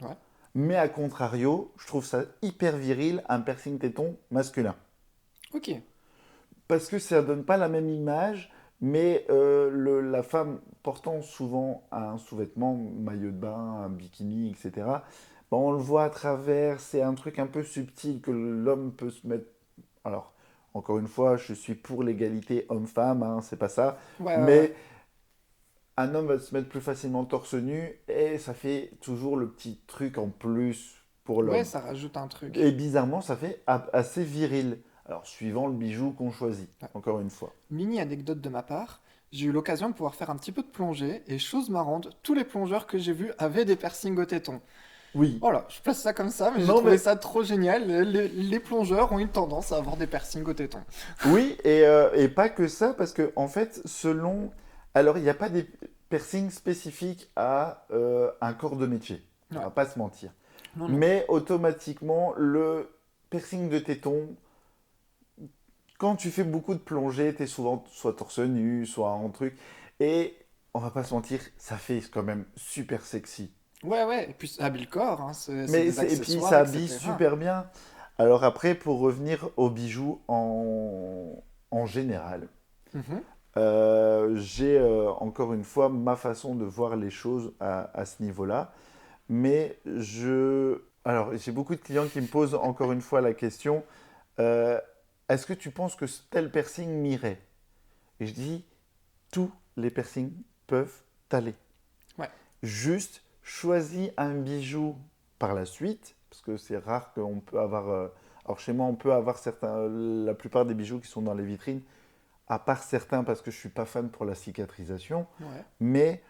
Ouais. Mais à contrario, je trouve ça hyper viril un piercing téton masculin. Ok. Parce que ça donne pas la même image, mais la femme portant souvent un sous-vêtement, maillot de bain, un bikini, etc., ben, on le voit à travers, c'est un truc un peu subtil que l'homme peut se mettre. Alors, encore une fois, je suis pour l'égalité homme-femme, hein, c'est pas ça, Ouais, ouais, ouais. mais un homme va se mettre plus facilement torse nu et ça fait toujours le petit truc en plus pour Ouais, l'homme. ça rajoute un Et truc. bizarrement, ça fait assez viril. Alors, suivant le bijou qu'on choisit, Ouais. encore une fois. Mini anecdote de ma part, j'ai eu l'occasion de pouvoir faire un petit peu de plongée, et chose marrante, tous les plongeurs que j'ai vus avaient des piercings au téton. Oui. Voilà, je place ça comme ça, mais j'ai Non, trouvé mais ça trop génial. Les plongeurs ont une tendance à avoir des piercings au téton. oui, et pas que ça, parce que en fait, selon. Alors, il n'y a pas des piercings spécifiques à un corps de métier. On Ouais, va pas se mentir. non, non. Mais automatiquement, le piercing de téton, quand tu fais beaucoup de plongée, tu es souvent soit torse nu, soit en truc. Et on va pas se mentir, ça fait quand même super sexy. Ouais, ouais, et puis ça habille le corps, hein, c'est Mais des et puis accessoires, ça habille etc. super bien. Alors après, pour revenir aux bijoux en général, Mhm. j'ai encore une fois ma façon de voir les choses à ce niveau-là. Mais alors j'ai beaucoup de clients qui me posent encore une fois la question, euh, est-ce que tu penses que tel piercing m'irait? Et je dis, tous les piercings peuvent t'aller. Ouais, Juste choisis un bijou par la suite, parce que c'est rare qu'on peut avoir. Alors chez moi, on peut avoir la plupart des bijoux qui sont dans les vitrines à part certains parce que je ne suis pas fan pour la cicatrisation. Ouais, Mais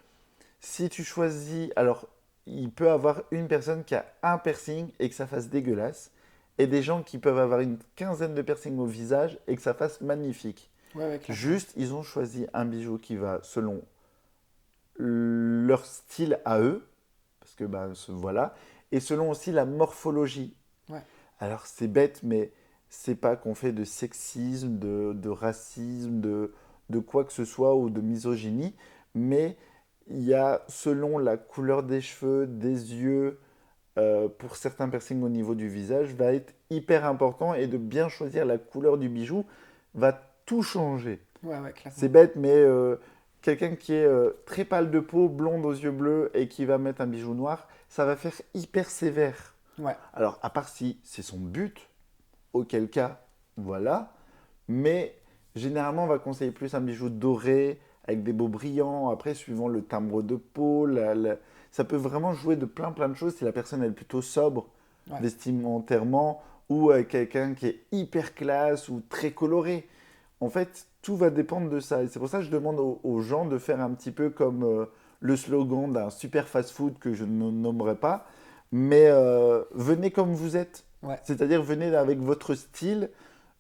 si tu choisis, alors il peut avoir une personne qui a un piercing et que ça fasse dégueulasse, et des gens qui peuvent avoir une quinzaine de piercings au visage et que ça fasse magnifique. ouais, ouais, clairement. Juste, ils ont choisi un bijou qui va selon leur style à eux, parce que ben, voilà, et selon aussi la morphologie. Ouais, Alors c'est bête, mais c'est pas qu'on fait de sexisme, de racisme, de quoi que ce soit ou de misogynie, mais il y a selon la couleur des cheveux, des yeux, pour certains piercings au niveau du visage, va être hyper important et de bien choisir la couleur du bijou va tout changer. ouais, ouais, C'est clairement. bête, mais quelqu'un qui est très pâle de peau, blonde aux yeux bleus et qui va mettre un bijou noir, ça va faire hyper sévère. Ouais, Alors, à part si c'est son but, auquel cas, voilà. Mais généralement, on va conseiller plus un bijou doré, avec des beaux brillants. Après, suivant le timbre de peau, ça peut vraiment jouer de plein de choses si la personne est plutôt sobre ouais, vestimentairement ou quelqu'un qui est hyper classe ou très coloré. En fait, tout va dépendre de ça. Et c'est pour ça que je demande aux gens de faire un petit peu comme le slogan d'un super fast-food que je ne nommerai pas, mais venez comme vous êtes. ouais. C'est-à-dire venez avec votre style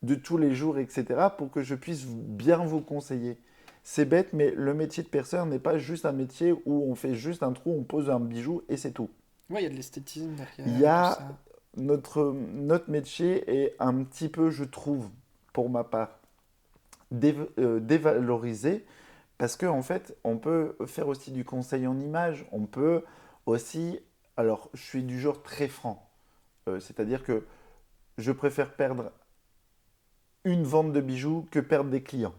de tous les jours, etc., pour que je puisse bien vous conseiller. C'est bête, mais le métier de perceur n'est pas juste un métier où on fait juste un trou, on pose un bijou et c'est tout. Ouais, il y a de l'esthétisme Il y derrière, tout a ça. notre métier est un petit peu, je trouve, pour ma part, dévalorisé parce qu'en en fait, on peut faire aussi du conseil en image. On peut aussi, alors je suis du genre très franc, c'est-à-dire que je préfère perdre une vente de bijoux que perdre des clients.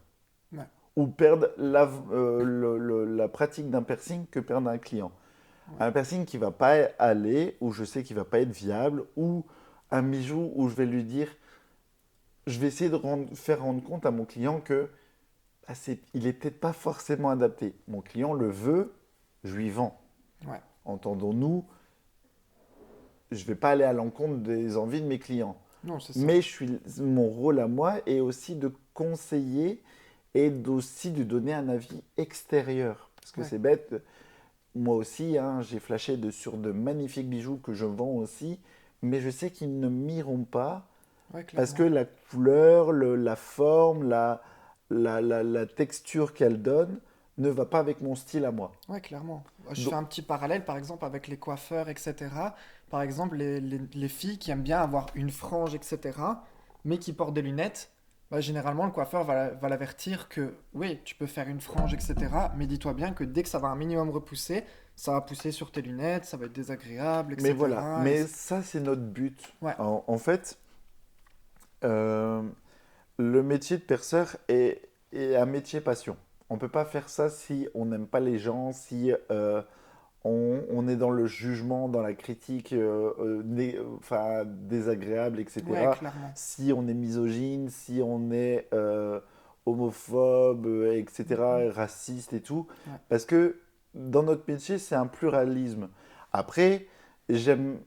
Ouais, Ou perdre la pratique d'un piercing que perdre un client. ouais, Un piercing qui va pas aller, où je sais qu'il va pas être viable, ou un bijou où je vais lui dire, je vais essayer de faire rendre compte à mon client que ah, il est peut-être pas forcément adapté. Mon client le veut, je lui vends. ouais. Entendons-nous, je vais pas aller à l'encontre des envies de mes clients. Non, c'est ça. Mais mon rôle à moi est aussi de conseiller et aussi de donner un avis extérieur. Parce que Ouais, c'est bête, moi aussi, hein, j'ai flashé sur de magnifiques bijoux que je vends aussi, mais je sais qu'ils ne m'iront pas ouais, parce que clairement. la couleur, la forme, la texture qu'elle donne ne va pas avec mon style à moi. Ouais, clairement. Je fais Donc, un petit parallèle, par exemple, avec les coiffeurs, etc. Par exemple, les filles qui aiment bien avoir une frange, etc., mais qui portent des lunettes, bah, généralement, le coiffeur va l'avertir que, oui, tu peux faire une frange, etc., mais dis-toi bien que dès que ça va un minimum repousser, ça va pousser sur tes lunettes, ça va être désagréable, mais voilà, etc. mais ça c'est notre but. Ouais, En fait, euh, le métier de perceur est un métier passion. On ne peut pas faire ça si on n'aime pas les gens, si on est dans le jugement, dans la critique enfin, désagréable, ouais, etc. clairement. Si on est misogyne, si on est homophobe, etc., Mhm. raciste et tout. Ouais. Parce que dans notre métier, c'est un pluralisme. Après, j'aime,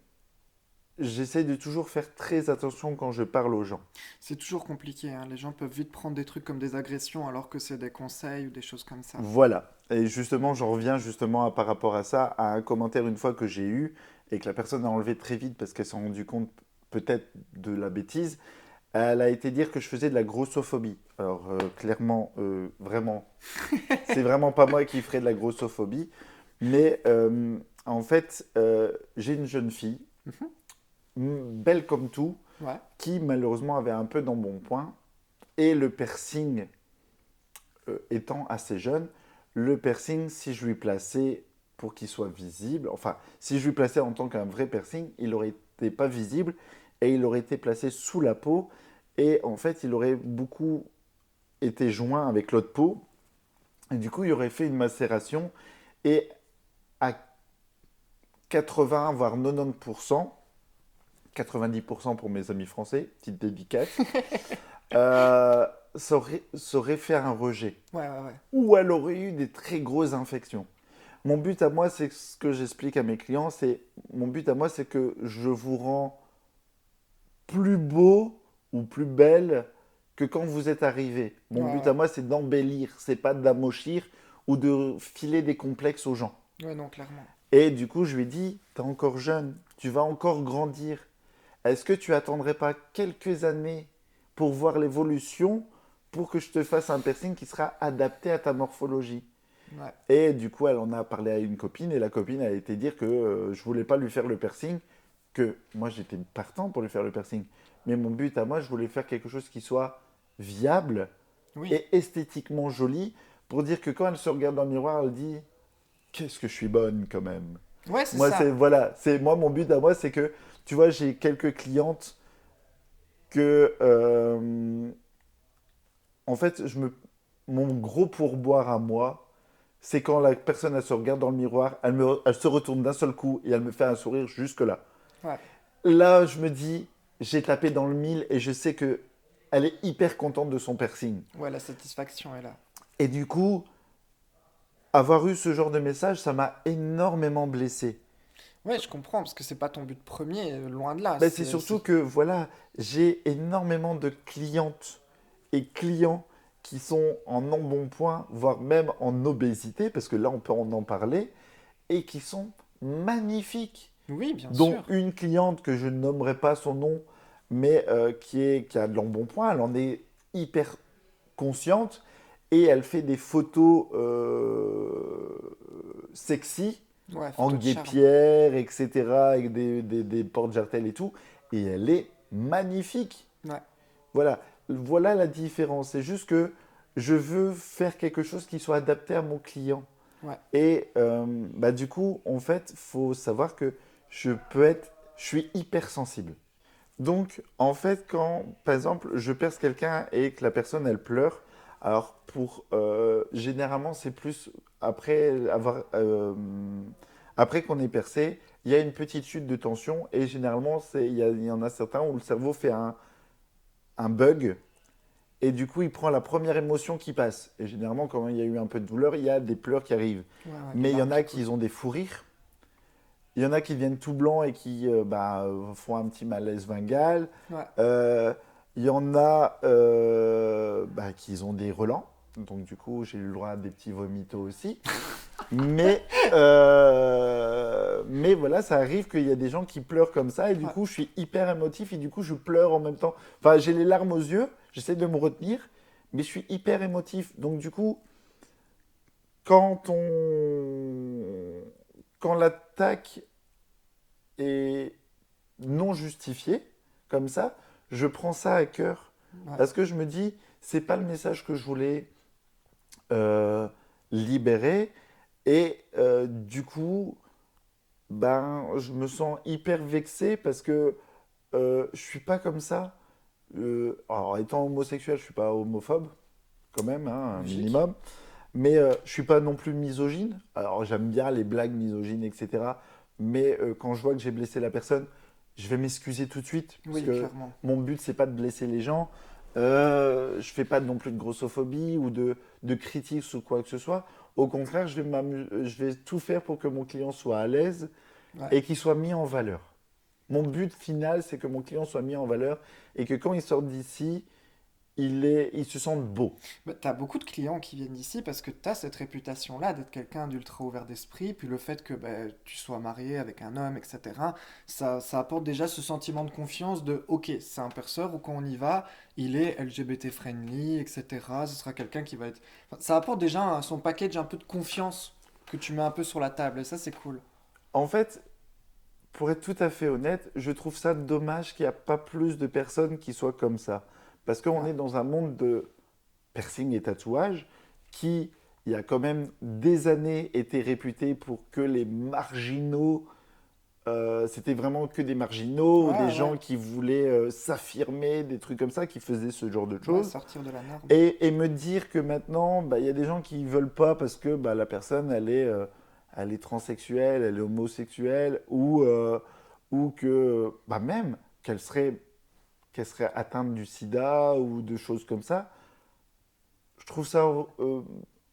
j'essaie de toujours faire très attention quand je parle aux gens. C'est toujours compliqué, hein. Les gens peuvent vite prendre des trucs comme des agressions alors que c'est des conseils ou des choses comme ça. Voilà. Et justement, j'en reviens justement par rapport à ça, à un commentaire une fois que j'ai eu et que la personne a enlevé très vite parce qu'elle s'est rendue compte peut-être de la bêtise. Elle a été dire que je faisais de la grossophobie. Alors clairement, vraiment, c'est vraiment pas moi qui ferais de la grossophobie. Mais en fait, j'ai une jeune fille, Mhm. belle comme tout, Ouais, qui malheureusement avait un peu d'embonpoint. Et le piercing étant assez jeune, le piercing, si je lui plaçais pour qu'il soit visible, enfin, si je lui plaçais en tant qu'un vrai piercing, il n'aurait été pas visible et il aurait été placé sous la peau. Et en fait, il aurait beaucoup été joint avec l'autre peau. Et du coup, il aurait fait une macération. Et à 80, voire 90%, 90% pour mes amis français, petite dédicace, euh, ça aurait fait un rejet. ouais, ouais, ouais. Ou elle aurait eu des très grosses infections. Mon but à moi, c'est ce que j'explique à mes clients, c'est mon but à moi, c'est que je vous rends plus beau ou plus belle que quand vous êtes arrivé. Mon Ouais, but à ouais. moi, c'est d'embellir, c'est pas d'amochir ou de filer des complexes aux gens. Ouais, non, clairement. Et du coup, je lui ai dit, t'es encore jeune, tu vas encore grandir. Est-ce que tu attendrais pas quelques années pour voir l'évolution pour que je te fasse un piercing qui sera adapté à ta morphologie? Ouais. Et du coup, elle en a parlé à une copine et la copine a été dire que je voulais pas lui faire le piercing, que moi j'étais partant pour lui faire le piercing. Mais mon but à moi, je voulais faire quelque chose qui soit viable Oui. et esthétiquement joli pour dire que quand elle se regarde dans le miroir, elle dit qu'est-ce que je suis bonne quand même. Ouais, c'est Moi, c'est ça. voilà, c'est moi mon but à moi, c'est que tu vois, j'ai quelques clientes que en fait, mon gros pourboire à moi, c'est quand la personne elle se regarde dans le miroir, elle se retourne d'un seul coup et elle me fait un sourire jusque là. Ouais. Là, je me dis, j'ai tapé dans le mille et je sais que elle est hyper contente de son piercing. Ouais, la satisfaction est là. Et du coup, avoir eu ce genre de message, ça m'a énormément blessé. Ouais, je comprends, parce que c'est pas ton but premier, loin de là. Ben, c'est surtout que, voilà, j'ai énormément de clientes et clients qui sont en embonpoint, voire même en obésité, parce que là, on peut en parler, et qui sont magnifiques. Oui, bien Dont sûr. une cliente que je ne nommerai pas son nom, mais qui a de l'embonpoint, elle en est hyper consciente, et elle fait des photos sexy, Ouais, en photo de charme. guêpière, etc., avec des porte-jartelles et tout, et elle est magnifique. Ouais. Voilà, voilà la différence. C'est juste que je veux faire quelque chose qui soit adapté à mon client. Ouais. Et bah, du coup, en fait, faut savoir que je suis hypersensible. Donc, en fait, quand, par exemple, je perce quelqu'un et que la personne, elle pleure, alors généralement, c'est plus après qu'on ait percé, il y a une petite chute de tension et généralement, il y en a certains où le cerveau fait un bug et du coup, il prend la première émotion qui passe. Et généralement, quand il y a eu un peu de douleur, il y a des pleurs qui arrivent. Ouais, ouais, les Mais il y larmes en qui a coulent. qui ont des fous rires. Il y en a qui viennent tout blancs et qui font un petit malaise vingal. Ouais. Euh, il y en a qui ont des relents. Donc du coup, j'ai eu le droit à des petits vomitos aussi. Mais voilà, ça arrive qu'il y a des gens qui pleurent comme ça. Et du Ouais. coup, je suis hyper émotif et du coup, je pleure en même temps. Enfin, j'ai les larmes aux yeux. J'essaie de me retenir. Mais je suis hyper émotif. Donc du coup, quand quand l'attaque est non justifiée, comme ça, je prends ça à cœur. Ouais. Parce que je me dis, c'est pas le message que je voulais euh, libérer. Et du coup, ben, je me sens hyper vexé parce que je suis pas comme ça. Alors, étant homosexuel, je suis pas homophobe, quand même, hein, un Logique. minimum. Mais je suis pas non plus misogyne. Alors j'aime bien les blagues misogynes, etc. Mais quand je vois que j'ai blessé la personne, je vais m'excuser tout de suite. Parce Oui, que clairement. mon but, c'est pas de blesser les gens. Je fais pas non plus de grossophobie ou de critiques ou quoi que ce soit. Au contraire, je vais tout faire pour que mon client soit à l'aise Ouais. et qu'il soit mis en valeur. Mon but final, c'est que mon client soit mis en valeur et que quand il sort d'ici, il se sente beau. Bah, t'as beaucoup de clients qui viennent d'ici parce que t'as cette réputation-là d'être quelqu'un d'ultra ouvert d'esprit, puis le fait que bah, tu sois marié avec un homme, etc., ça apporte déjà ce sentiment de confiance de ok, c'est un perceur ou quand on y va, il est LGBT friendly, etc. Ce sera quelqu'un qui va être. Enfin, ça apporte déjà son package un peu de confiance que tu mets un peu sur la table et ça c'est cool. En fait, pour être tout à fait honnête, je trouve ça dommage qu'il n'y a pas plus de personnes qui soient comme ça. Parce qu'on Ouais, est dans un monde de piercing et tatouage qui, il y a quand même des années, était réputé pour que les marginaux, c'était vraiment que des marginaux ou des ouais, ouais, gens qui voulaient s'affirmer, des trucs comme ça, qui faisaient ce genre de ouais, choses. sortir de la norme. Et me dire que maintenant, bah, il y a des gens qui ne veulent pas parce que bah, la personne, elle est transsexuelle, elle est homosexuelle, ou que bah, même qu'elle serait atteinte du sida ou de choses comme ça. Je trouve ça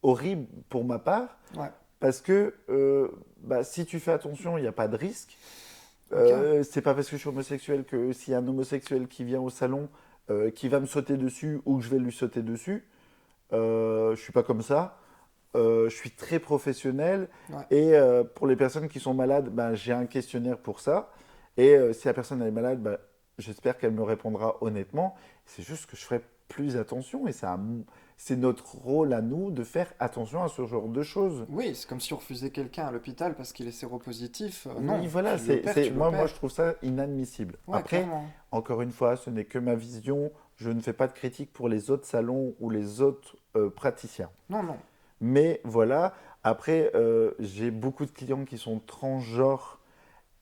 horrible pour ma part Ouais, parce que bah, si tu fais attention, il n'y a pas de risque. ok. C'est pas parce que je suis homosexuel que s'il y a un homosexuel qui vient au salon, qui va me sauter dessus ou que je vais lui sauter dessus. Je suis pas comme ça. Je suis très professionnel Ouais. et pour les personnes qui sont malades, ben, j'ai un questionnaire pour ça. Et si la personne elle est malade, ben, j'espère qu'elle me répondra honnêtement. C'est juste que je ferai plus attention et c'est notre rôle à nous de faire attention à ce genre de choses. Oui, c'est comme si on refusait quelqu'un à l'hôpital parce qu'il est séropositif. Oui, Non, voilà, tu l'opères, tu moi je l'opères. trouve ça inadmissible. Ouais, Après, clairement. encore une fois, ce n'est que ma vision. Je ne fais pas de critique pour les autres salons ou les autres praticiens. Non, non. Mais voilà, après, j'ai beaucoup de clients qui sont transgenres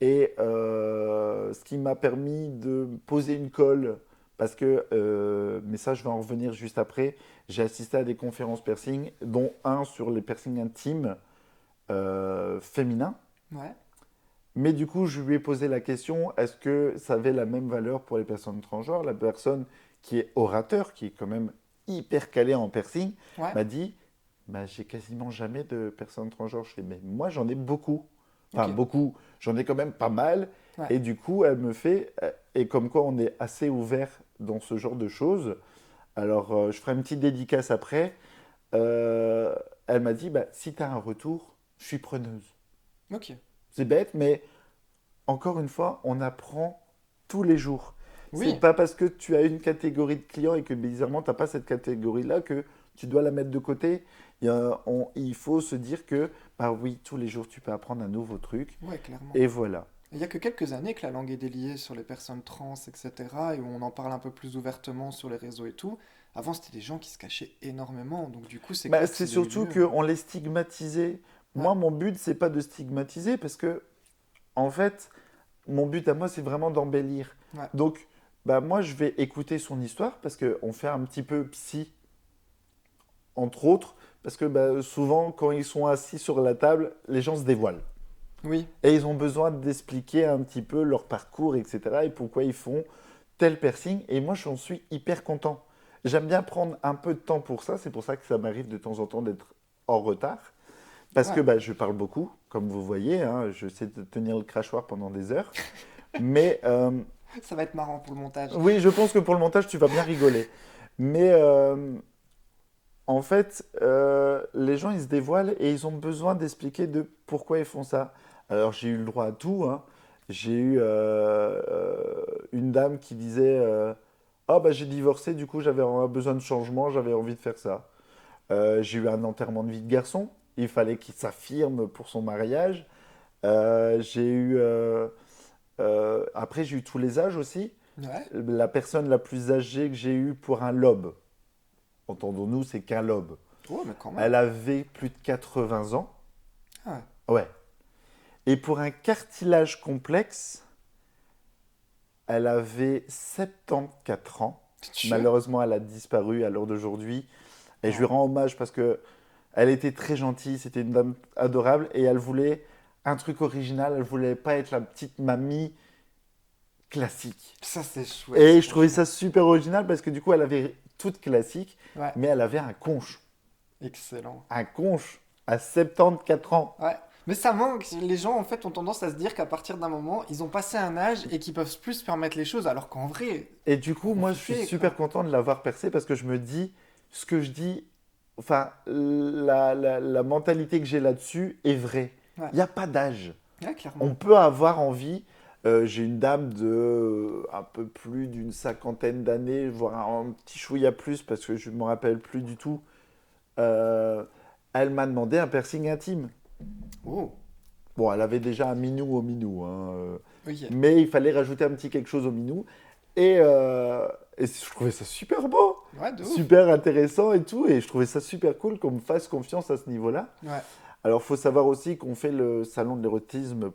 et ce qui m'a permis de poser une colle, parce que, mais ça je vais en revenir juste après, j'ai assisté à des conférences piercing, dont un sur les piercings intimes féminins. Ouais. Mais du coup, je lui ai posé la question, est-ce que ça avait la même valeur pour les personnes transgenres? La personne qui est orateur, qui est quand même hyper calée en piercing, Ouais. m'a dit, bah, j'ai quasiment jamais de personnes transgenres. Je fais, mais moi, j'en ai beaucoup. Enfin, Ok. beaucoup. J'en ai quand même pas mal. Ouais. Et du coup, elle me fait, et comme quoi on est assez ouvert dans ce genre de choses. Alors, je ferai une petite dédicace après. Euh, Elle m'a dit, bah, si tu as un retour, je suis preneuse. Ok. C'est bête, mais encore une fois, on apprend tous les jours. C'est Oui. pas parce que tu as une catégorie de clients et que bizarrement tu n'as pas cette catégorie-là que tu dois la mettre de côté. Il faut se dire que, bah oui, tous les jours tu peux apprendre un nouveau truc. Ouais, clairement. Et voilà. Il y a que quelques années que la langue est déliée sur les personnes trans, etc. Et où on en parle un peu plus ouvertement sur les réseaux et tout. Avant, c'était des gens qui se cachaient énormément. Donc, du coup, c'est Bah, cool que c'est ça ait eu surtout lieu. qu'on les stigmatisait. Ouais. Moi, mon but, c'est pas de stigmatiser parce que, en fait, mon but à moi, c'est vraiment d'embellir. Ouais. Donc, bah, moi, je vais écouter son histoire parce qu'on fait un petit peu psy entre autres, parce que bah, souvent, quand ils sont assis sur la table, les gens se dévoilent. Oui. Et ils ont besoin d'expliquer un petit peu leur parcours, etc. et pourquoi ils font tel piercing. Et moi, j'en suis hyper content. J'aime bien prendre un peu de temps pour ça. C'est pour ça que ça m'arrive de temps en temps d'être en retard. Parce que Ouais. bah, je parle beaucoup, comme vous voyez. Hein, je sais tenir le crachoir pendant des heures. Mais Ça va être marrant pour le montage. oui, je pense que pour le montage, tu vas bien rigoler. Mais en fait, les gens, ils se dévoilent et ils ont besoin d'expliquer de pourquoi ils font ça. Alors, j'ai eu le droit à tout, hein. J'ai eu une dame qui disait ah, bah, j'ai divorcé, du coup, j'avais besoin de changement, j'avais envie de faire ça. J'ai eu un enterrement de vie de garçon, il fallait qu'il s'affirme pour son mariage. J'ai eu. Après, j'ai eu tous les âges aussi. Ouais. La personne la plus âgée que j'ai eue pour un lobe, entendons-nous, c'est qu'un lobe. Oh, mais quand même. Elle avait plus de 80 ans. Ah ouais. Ouais. Et pour un cartilage complexe, elle avait 74 ans. Tu Malheureusement, elle a disparu à l'heure d'aujourd'hui. Et je lui Oh. rends hommage parce que elle était très gentille, c'était une dame adorable et elle voulait un truc original. Elle voulait pas être la petite mamie classique. Ça, c'est chouette, Et je trouvais franchement. ça super original parce que du coup, elle avait toute classique, Ouais. mais elle avait un conche. Excellent. Un conche à 74 ans. Ouais. Mais ça manque. Les gens, en fait, ont tendance à se dire qu'à partir d'un moment, ils ont passé un âge et qu'ils peuvent plus se permettre les choses, alors qu'en vrai, Et du coup, faut moi, je suis kiffer, super quoi. content de l'avoir percé parce que je me dis, ce que je dis, enfin, la mentalité que j'ai là-dessus est vraie. Ouais. Il n'y a pas d'âge. Ouais, On clairement. peut avoir envie. J'ai une dame de un peu plus d'une cinquantaine d'années, voire un petit chouïa plus, parce que je ne me rappelle plus du tout. Euh, Elle m'a demandé un piercing intime. Oh. Bon, elle avait déjà un minou au minou, hein, Ok. mais il fallait rajouter un petit quelque chose au minou. Et je trouvais ça super beau, Ouais, de ouf. super intéressant et tout. Et je trouvais ça super cool qu'on me fasse confiance à ce niveau-là. Ouais. Alors, il faut savoir aussi qu'on fait le salon de l'érotisme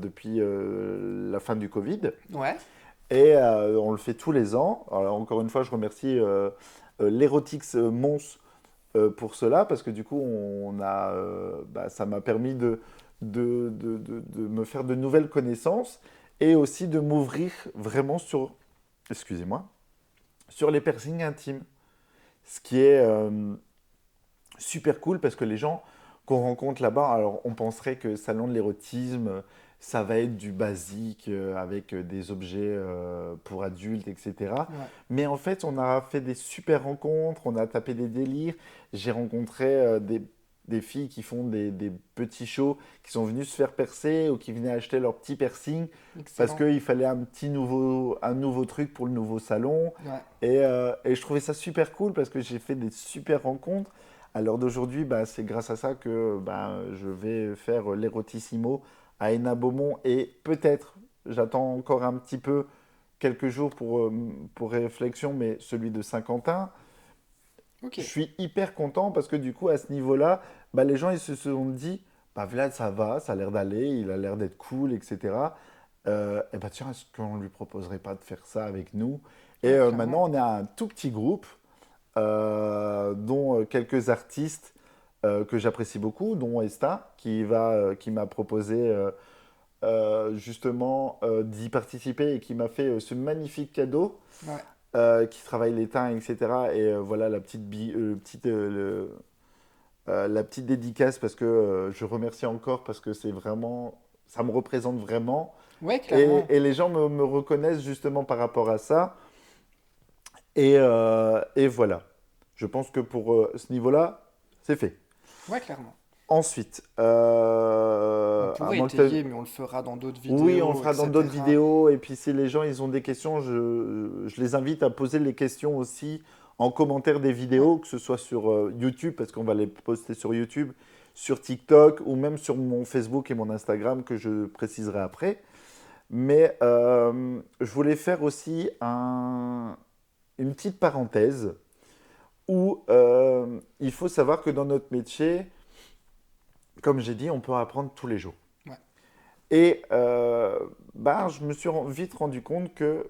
depuis la fin du Covid. Ouais. Et on le fait tous les ans. Alors, encore une fois, je remercie l'Erotix Mons pour cela, parce que du coup, ça m'a permis de me faire de nouvelles connaissances et aussi de m'ouvrir vraiment excusez-moi, sur les piercings intimes. Ce qui est super cool parce que les gens qu'on rencontre là-bas. Alors, on penserait que salon de l'érotisme, ça va être du basique avec des objets pour adultes, etc. Ouais, Mais en fait, on a fait des super rencontres, on a tapé des délires. J'ai rencontré des filles qui font des petits shows, qui sont venues se faire percer ou qui venaient acheter leur petit piercing parce excellent. qu'il fallait un nouveau truc pour le nouveau salon. Ouais, Et je trouvais ça super cool parce que j'ai fait des super rencontres. À l'heure d'aujourd'hui, bah, c'est grâce à ça que bah, je vais faire l'Erotissimo à Hénin Beaumont et peut-être, j'attends encore un petit peu, quelques jours pour réflexion, mais celui de Saint-Quentin. ok. Je suis hyper content parce que du coup, à ce niveau-là, bah, les gens ils se sont dit, bah, Vlad, ça va, ça a l'air d'aller, il a l'air d'être cool, etc. Et bah tiens, est-ce qu'on lui proposerait pas de faire ça avec nous? Et Ouais, maintenant, clairement. on a un tout petit groupe, dont quelques artistes que j'apprécie beaucoup, dont Esta, qui m'a proposé justement d'y participer et qui m'a fait ce magnifique cadeau, Ouais, qui travaille les teints, etc. Et voilà la petite dédicace parce que je remercie encore parce que c'est vraiment, ça me représente vraiment. ouais, clairement. Et les gens me reconnaissent justement par rapport à ça. Et voilà. Je pense que pour ce niveau-là, c'est fait. Ouais, clairement. Ensuite, On à pourrait moins que étayer, mais on le fera dans d'autres oui, on le vidéos, fera dans d'autres etc. vidéos. Et puis si les gens ils ont des questions, je les invite à poser les questions aussi en commentaire des Ouais, vidéos, que ce soit sur YouTube, parce qu'on va les poster sur YouTube, sur TikTok ou même sur mon Facebook et mon Instagram que je préciserai après. Mais je voulais faire aussi une petite parenthèse où il faut savoir que dans notre métier, comme j'ai dit, on peut apprendre tous les jours. ouais. Et bah, je me suis vite rendu compte que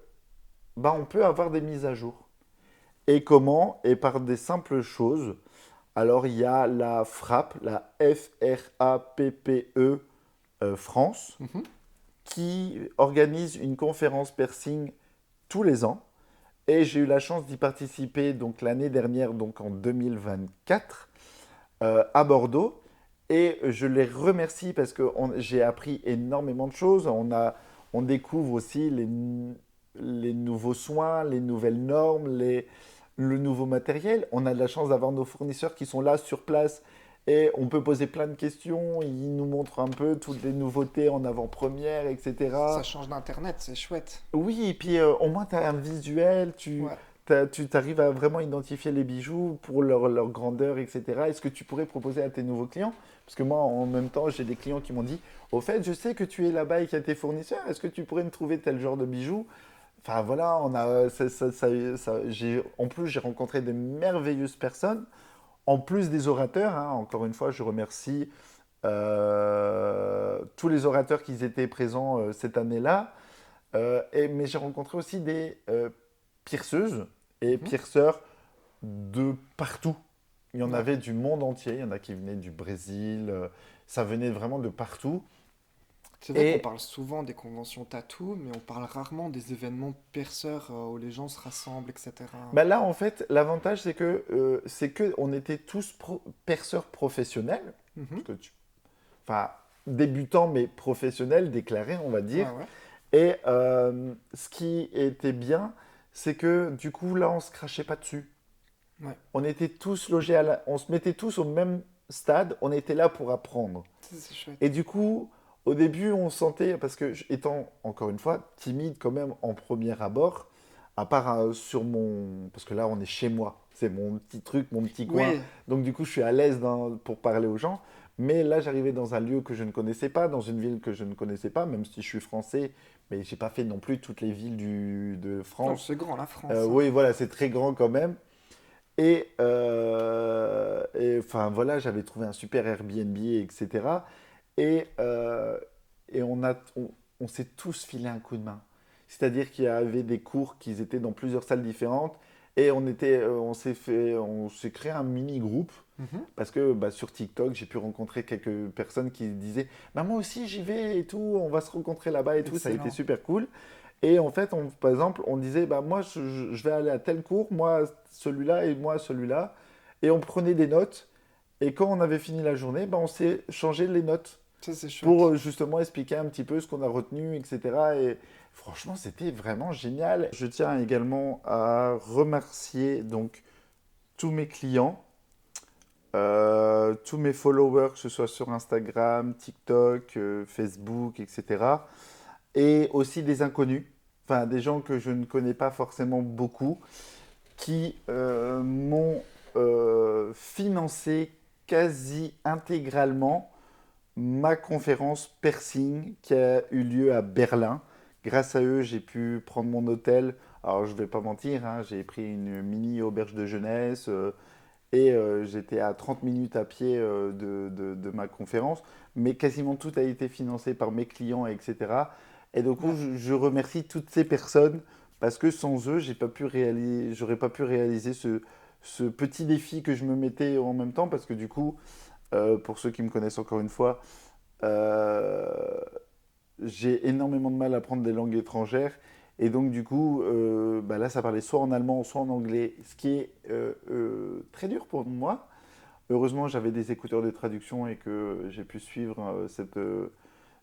bah, on peut avoir des mises à jour. Et comment? Et par des simples choses. Alors, il y a la FRAPP, la FRAPPE France, Mhm. qui organise une conférence piercing tous les ans. Et j'ai eu la chance d'y participer donc l'année dernière, donc en 2024, à Bordeaux. Et je les remercie parce que j'ai appris énormément de choses. On découvre aussi les nouveaux soins, les nouvelles normes, le nouveau matériel. On a de la chance d'avoir nos fournisseurs qui sont là sur place et on peut poser plein de questions. Ils nous montrent un peu toutes les nouveautés en avant-première, Ça etc. change d'Internet, c'est chouette. Oui, et puis au moins tu as un visuel, Ouais. tu arrives à vraiment identifier les bijoux pour leur grandeur, etc. Est-ce que tu pourrais proposer à tes nouveaux clients? Parce que moi, en même temps, j'ai des clients qui m'ont dit, au fait, je sais que tu es là-bas et qu'il y a tes fournisseurs, est-ce que tu pourrais me trouver tel genre de bijoux? Enfin voilà, en plus, j'ai rencontré de merveilleuses personnes, en plus des orateurs, hein. Encore une fois, je remercie tous les orateurs qui étaient présents cette année-là. Mais j'ai rencontré aussi des pierceuses et Mhm. pierceurs de partout. Il y en Ouais. avait du monde entier. Il y en a qui venaient du Brésil. Ça venait vraiment de partout. C'est vrai qu'on Et parle souvent des conventions tattoo, mais on parle rarement des événements perceurs où les gens se rassemblent, etc. bah là, en fait, l'avantage, c'est que on était tous perceurs professionnels. Mhm. Parce que enfin, débutants, mais professionnels, déclarés, on va Ouais, dire. ouais. Et ce qui était bien, c'est que du coup, là, on se crachait pas dessus. Ouais. On était tous logés on se mettait tous au même stade, on était là pour apprendre. C'est Et chouette. du coup, au début, on sentait, parce que étant encore une fois timide quand même en premier abord, à part sur mon, parce que là on est chez moi, c'est mon petit truc, mon petit coin, Oui, donc du coup je suis à l'aise pour parler aux gens. Mais là, j'arrivais dans un lieu que je ne connaissais pas, dans une ville que je ne connaissais pas, même si je suis français, mais j'ai pas fait non plus toutes les villes de non, France. c'est grand la France, hein. Oui, voilà, c'est très grand quand même. Enfin voilà, j'avais trouvé un super Airbnb, etc. Et, euh, et on s'est tous filé un coup de main. C'est-à-dire qu'il y avait des cours qui étaient dans plusieurs salles différentes et on s'est créé un mini-groupe Mhm. parce que bah, sur TikTok, j'ai pu rencontrer quelques personnes qui disaient bah, moi aussi j'y vais et tout, on va se rencontrer là-bas et tout, ça a été Excellent. super cool. Et en fait, par exemple, on disait, bah, moi, je vais aller à tel cours, moi, celui-là, et moi, celui-là. Et on prenait des notes. Et quand on avait fini la journée, on s'est changé les notes Ça, c'est pour chouette. justement expliquer un petit peu ce qu'on a retenu, etc. Et franchement, c'était vraiment génial. Je tiens également à remercier donc tous mes clients, tous mes followers, que ce soit sur Instagram, TikTok, Facebook, etc. Et aussi des inconnus, enfin des gens que je ne connais pas forcément beaucoup, qui m'ont financé quasi intégralement ma conférence Persing qui a eu lieu à Berlin. Grâce à eux, j'ai pu prendre mon hôtel. Alors, je ne vais pas mentir, hein, j'ai pris une mini auberge de jeunesse et j'étais à 30 minutes à pied de ma conférence. Mais quasiment tout a été financé par mes clients, etc. Et du coup, Ouais. je remercie toutes ces personnes parce que sans eux, j'aurais pas pu réaliser ce petit défi que je me mettais en même temps parce que du coup, pour ceux qui me connaissent encore une fois, euh, j'ai énormément de mal à apprendre des langues étrangères. Et donc, du coup, là, ça parlait soit en allemand, soit en anglais, ce qui est très dur pour moi. Heureusement, j'avais des écouteurs de traduction et que j'ai pu suivre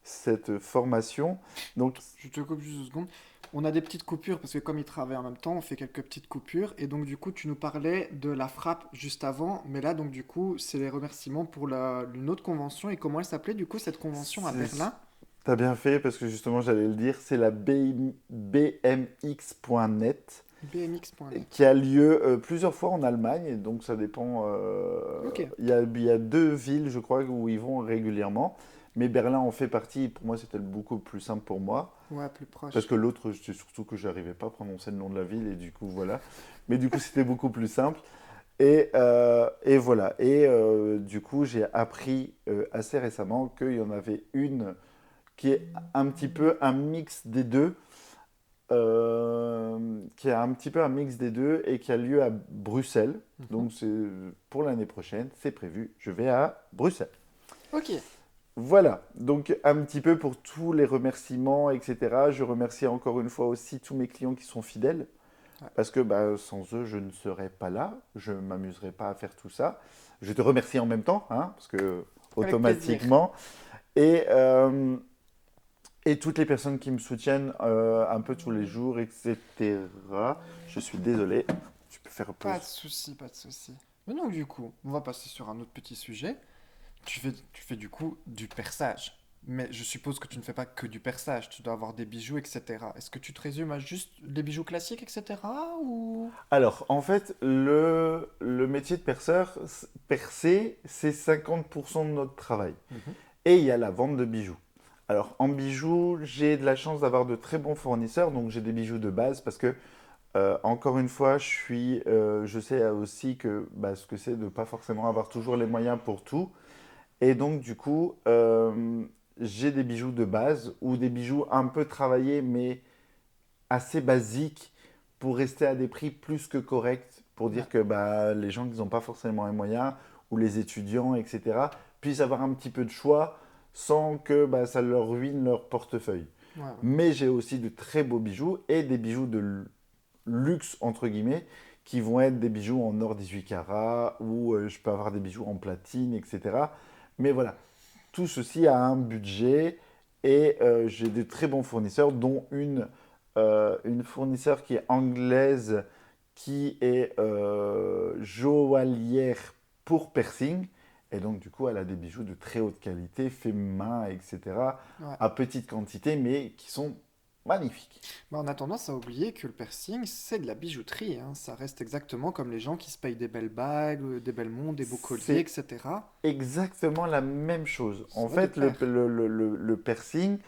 cette formation. Donc, Je te coupe juste 2 secondes. On a des petites coupures parce que comme ils travaillent en même temps, on fait quelques petites coupures. Et donc du coup, tu nous parlais de la frappe juste avant, mais là donc du coup, c'est les remerciements pour une autre convention. Et comment elle s'appelait du coup cette convention à Berlin? t'as bien fait parce que justement, j'allais le dire, c'est la BMX.net BMX.net. qui a lieu plusieurs fois en Allemagne, donc ça dépend. Ok, Il y a 2 villes, je crois, où ils vont régulièrement, mais Berlin en fait partie. Pour moi, c'était beaucoup plus simple pour moi, ouais, plus parce proche. que l'autre, c'est surtout que j'arrivais pas à prononcer le nom de la ville, et du coup, voilà. Mais du coup, c'était beaucoup plus simple. Et voilà. Et du coup, j'ai appris assez récemment qu'il y en avait une qui est un petit peu un mix des deux qui a un petit peu un mix des deux et qui a lieu à Bruxelles. Mhm. Donc c'est pour l'année prochaine, c'est prévu. Je vais à Bruxelles. Ok. Voilà, donc un petit peu pour tous les remerciements, etc. Je remercie encore une fois aussi tous mes clients qui sont fidèles, Ouais, parce que sans eux, je ne serais pas là, je ne m'amuserais pas à faire tout ça. Je te remercie en même temps, hein, parce que avec plaisir. automatiquement. Et, euh, et toutes les personnes qui me soutiennent un peu tous les jours, etc. Je suis désolé. Tu peux faire Pas de pause. souci, pas de souci. Mais donc du coup, on va passer sur un autre petit sujet. Tu fais du coup du perçage. Mais je suppose que tu ne fais pas que du perçage, tu dois avoir des bijoux, etc. Est-ce que tu te résumes à juste les bijoux classiques, etc. Ou... Alors, en fait, le métier de perceur, percer, c'est 50% de notre travail. Mhm. Et il y a la vente de bijoux. Alors, en bijoux, j'ai de la chance d'avoir de très bons fournisseurs. Donc, j'ai des bijoux de base parce que, encore une fois, je sais aussi que ce que c'est de ne pas forcément avoir toujours les moyens pour tout. Et donc, du coup, j'ai des bijoux de base ou des bijoux un peu travaillés, mais assez basiques pour rester à des prix plus que corrects, pour Ouais, dire que les gens qui n'ont pas forcément les moyens, ou les étudiants, etc., puissent avoir un petit peu de choix sans que ça leur ruine leur portefeuille. ouais, ouais. Mais j'ai aussi de très beaux bijoux et des bijoux de luxe, entre guillemets, qui vont être des bijoux en or 18 carats, ou je peux avoir des bijoux en platine, etc. Mais voilà, tout ceci a un budget et j'ai de très bons fournisseurs, dont une fournisseur qui est anglaise, qui est joaillière pour piercing. Et donc, du coup, elle a des bijoux de très haute qualité, faits main, etc., Ouais. à petite quantité, mais qui sont magnifiques. Bah, on a tendance à oublier que le piercing, c'est de la bijouterie, hein. Ça reste exactement comme les gens qui se payent des belles bagues, des belles montres, des beaux colliers, C'est etc. exactement la même chose. En Ça va de fait, le, pair. le, le, le- le piercing,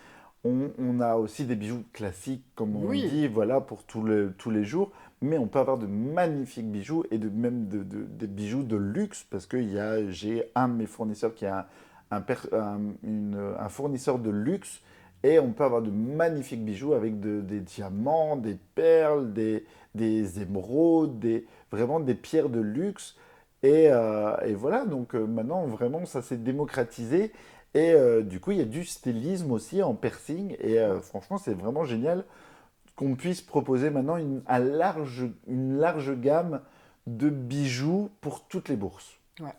on a aussi des bijoux classiques, comme on Oui, dit, voilà, pour tous les jours, mais on peut avoir de magnifiques bijoux et même des bijoux de luxe, parce que j'ai un de mes fournisseurs qui est un fournisseur de luxe, et on peut avoir de magnifiques bijoux avec des diamants, des perles, des émeraudes, vraiment des pierres de luxe. Et voilà, donc maintenant, vraiment, ça s'est démocratisé. Et du coup, il y a du stylisme aussi en piercing. Et ouais, franchement, c'est vraiment génial qu'on puisse proposer maintenant une large gamme de bijoux pour toutes les bourses. ouais.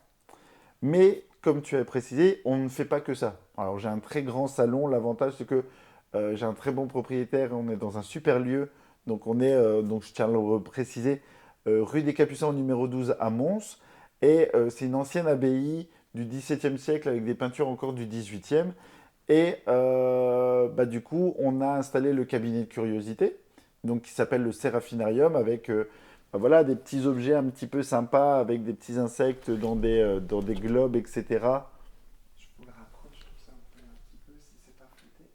Mais comme tu as précisé, on ne fait pas que ça. Alors j'ai un très grand salon. L'avantage c'est que j'ai un très bon propriétaire. On est dans un super lieu. Donc on est, donc je tiens à le préciser, rue des Capucins au numéro 12 à Mons. Et c'est une ancienne abbaye du XVIIe siècle avec des peintures encore du XVIIIe. Et bah, du coup, on a installé le cabinet de curiosité, donc qui s'appelle le Séraphinarium, avec bah, voilà, des petits objets un petit peu sympas, avec des petits insectes dans des globes, etc. Je vous le rapproche comme ça, on peut un petit peu si c'est pas flouté.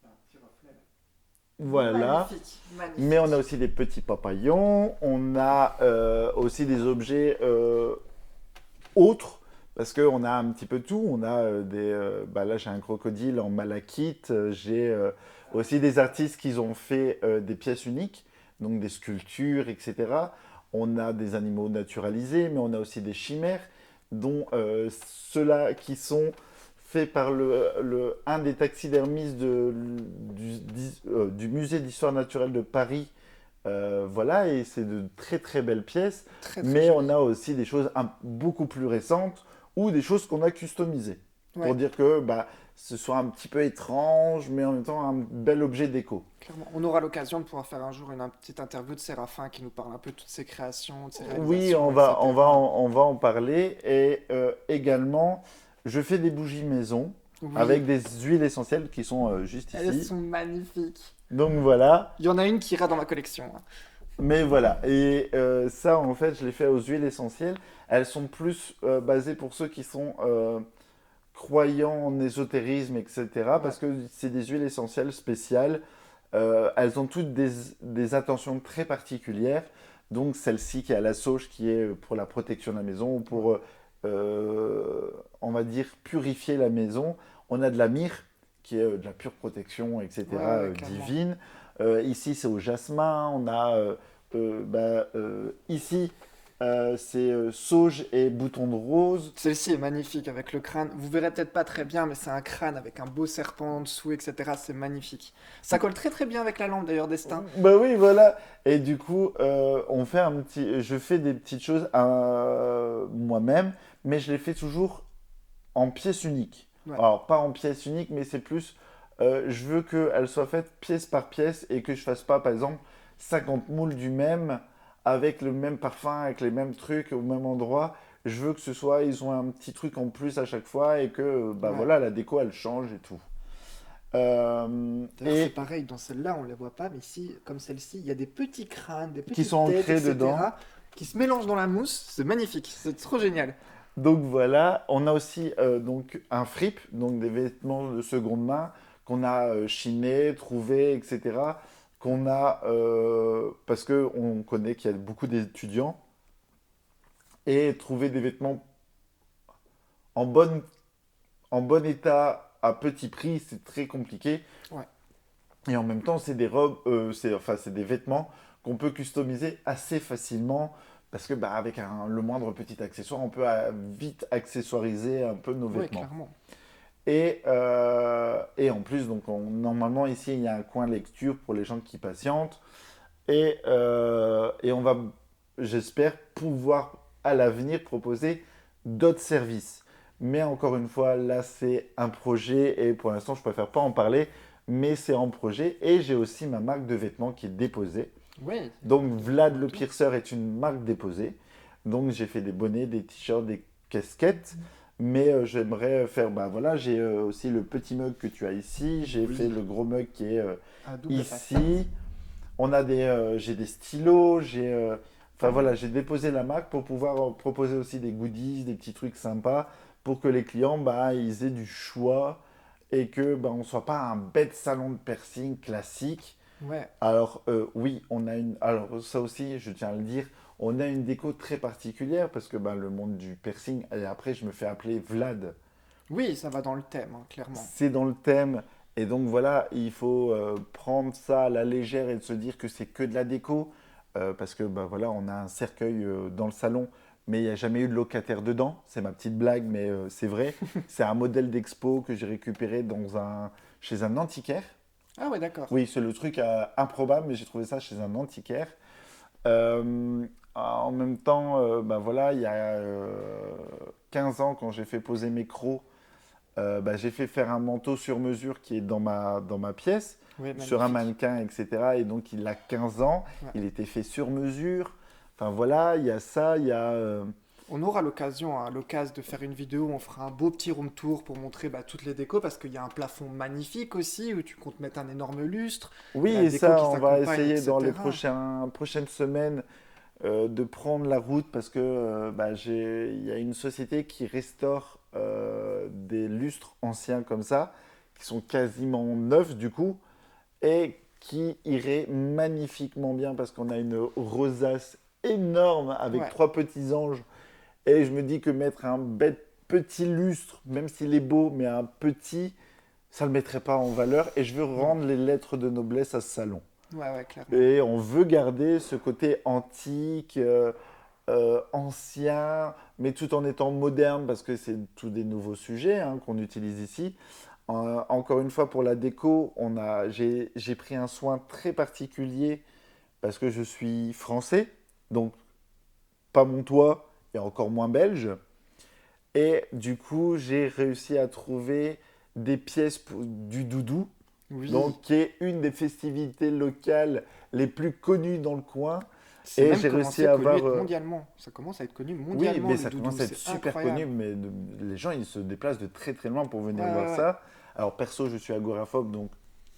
Il y a un petit reflet là. Voilà. Magnifique, Mais on a magnifique. aussi des petits papillons, on a aussi des objets autres, parce qu'on a un petit peu tout. On a bah là, j'ai un crocodile en malachite, j'ai aussi des artistes qui ont fait des pièces uniques, donc des sculptures, etc. On a des animaux naturalisés, mais on a aussi des chimères, dont ceux-là qui sont faits par un des taxidermistes du musée d'histoire naturelle de Paris. Voilà, et c'est de très très belles pièces, Très très mais on joli. a aussi des choses beaucoup plus récentes ou des choses qu'on a customisées pour Ouais, dire que bah, ce soit un petit peu étrange, mais en même temps un bel objet déco. clairement. On aura l'occasion de pouvoir faire un jour une petite interview de Séraphin qui nous parle un peu de toutes ses créations, de ses Oui, réalisations, etc. on va en parler. Et également, je fais des bougies maison Oui, avec des huiles essentielles qui sont juste elles ici. sont magnifiques. Donc voilà. Il y en a une qui ira dans ma collection, hein. Mais voilà, et ça en fait je l'ai fait aux huiles essentielles. Elles sont plus basées pour ceux qui sont croyants en ésotérisme, etc. Ouais, Parce que c'est des huiles essentielles spéciales. Elles ont toutes des intentions très particulières. Donc celle-ci qui est à la sauge, qui est pour la protection de la maison, ou ouais, pour, on va dire, purifier la maison. On a de la myrrhe, qui est de la pure protection, ouais, etc., ouais, clairement. divine. Ici, c'est au jasmin. On a ici, c'est sauge et bouton de rose. Celle-ci est magnifique avec le crâne. Vous verrez peut-être pas très bien, mais c'est un crâne avec un beau serpent en dessous, etc. C'est magnifique. Ça colle très très bien avec la lampe d'ailleurs d'Estaing. Bah oui, voilà. Et du coup, je fais des petites choses moi-même, mais je les fais toujours en pièces uniques. Ouais, Alors, pas en pièces uniques, mais c'est plus, je veux qu'elles soient faites pièce par pièce et que je fasse pas, par exemple, 50 moules du même, avec le même parfum, avec les mêmes trucs au même endroit. Je veux que ce soit, ils ont un petit truc en plus à chaque fois et que, bah ouais. voilà, la déco, elle change et tout. D'ailleurs, c'est Et pareil, dans celle-là, on ne les voit pas, mais ici, comme celle-ci, il y a des petits crânes, des qui sont petites têtes, ancrés dedans. etc., qui se mélangent dans la mousse. C'est magnifique, c'est trop génial. Donc voilà, on a aussi donc un fripe, donc des vêtements de seconde main qu'on a chinés, trouvés, etc. Qu'on a parce que on connaît qu'il y a beaucoup d'étudiants et trouver des vêtements en bonne, en bon état à petit prix, c'est très compliqué. Ouais, Et en même temps, c'est des robes, c'est des vêtements qu'on peut customiser assez facilement parce que bah, avec le moindre petit accessoire, on peut vite accessoiriser un peu nos ouais, vêtements. clairement. Et en plus, donc normalement ici, il y a un coin lecture pour les gens qui patientent. Et on va, j'espère, pouvoir à l'avenir proposer d'autres services. Mais encore une fois, là, c'est un projet et pour l'instant, je préfère pas en parler, mais c'est en projet. Et j'ai aussi ma marque de vêtements qui est déposée. Ouais, il y a une Donc, marque de Vlad vêtements et le tout. Pierceur est une marque déposée. Donc, j'ai fait des bonnets, des t-shirts, des casquettes. Mais j'aimerais faire, bah voilà, j'ai aussi le petit mug que tu as ici. J'ai fait Oui, le gros mug qui est à double facette. ici. J'ai des stylos, enfin voilà, j'ai déposé la marque pour pouvoir proposer aussi des goodies, des petits trucs sympas pour que les clients, bah, ils aient du choix et que bah, on soit pas un bête salon de piercing classique. Ouais, Alors oui, alors ça aussi, je tiens à le dire, on a une déco très particulière parce que bah, le monde du piercing, et après je me fais appeler Vlad, oui, ça va dans le thème, hein, clairement. c'est dans le thème. Et donc voilà, il faut prendre ça à la légère et de se dire que c'est que de la déco. Parce que bah, voilà, on a un cercueil dans le salon, mais il n'y a jamais eu de locataire dedans. C'est ma petite blague, mais c'est vrai. C'est un modèle d'expo que j'ai récupéré chez un antiquaire. Ah ouais, d'accord. Oui, c'est le truc improbable, mais j'ai trouvé ça chez un antiquaire. En même temps, bah voilà, il y a 15 ans, quand j'ai fait poser mes crocs, j'ai fait faire un manteau sur mesure qui est dans ma pièce, Oui, sur un magnifique. mannequin, etc. Et donc, il a 15 ans, Ouais. il était fait sur mesure. Enfin, voilà, il y a ça, il y a... On aura l'occasion, hein, à l'occasion de faire une vidéo où on fera un beau petit room tour pour montrer toutes les décos, parce qu'il y a un plafond magnifique aussi, où tu comptes mettre un énorme lustre, Oui, la et déco ça, qui on va s'accompagne, essayer dans les etc. prochaines semaines de prendre la route parce que il y a une société qui restaure des lustres anciens comme ça, qui sont quasiment neufs du coup, et qui iraient magnifiquement bien parce qu'on a une rosace énorme avec Ouais, 3 petits anges. Et je me dis que mettre un bête petit lustre, même s'il est beau, mais un petit, ça ne le mettrait pas en valeur. Et je veux non. rendre les lettres de noblesse à ce salon. Ouais, ouais, clairement. Et on veut garder ce côté antique, ancien, mais tout en étant moderne, parce que c'est tous des nouveaux sujets hein, qu'on utilise ici. Encore une fois, pour la déco, j'ai pris un soin très particulier parce que je suis français, donc pas montois et encore moins belge. Et du coup, j'ai réussi à trouver des pièces du doudou, Oui, donc qui est une des festivités locales les plus connues dans le coin. c'est Et même j'ai réussi commencé à connu avoir... être mondialement. Ça commence à être connu Oui, mondialement mais le ça doudou, commence à être c'est super connu, incroyable. mais les gens, ils se déplacent de très très loin pour Ouais, venir ouais, voir ouais. ça. Alors perso, je suis agoraphobe, donc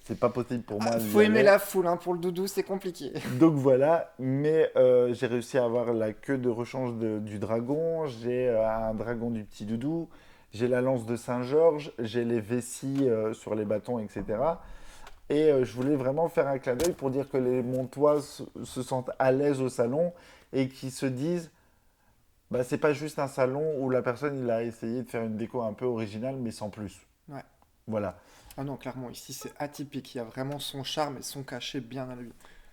c'est pas possible pour Ah, moi d'y faut aimer aller. la foule, hein, pour le doudou, c'est compliqué. Donc voilà, mais j'ai réussi à avoir la queue de rechange du dragon, j'ai un dragon du petit doudou, j'ai la lance de Saint-Georges, j'ai les vessies sur les bâtons, etc. Et je voulais vraiment faire un clin d'œil pour dire que les Montois se sentent à l'aise au salon et qu'ils se disent, bah, c'est pas juste un salon où la personne il a essayé de faire une déco un peu originale, mais sans plus. Ouais. Voilà. Ah non, clairement, ici c'est atypique. Il y a vraiment son charme et son cachet bien à lui.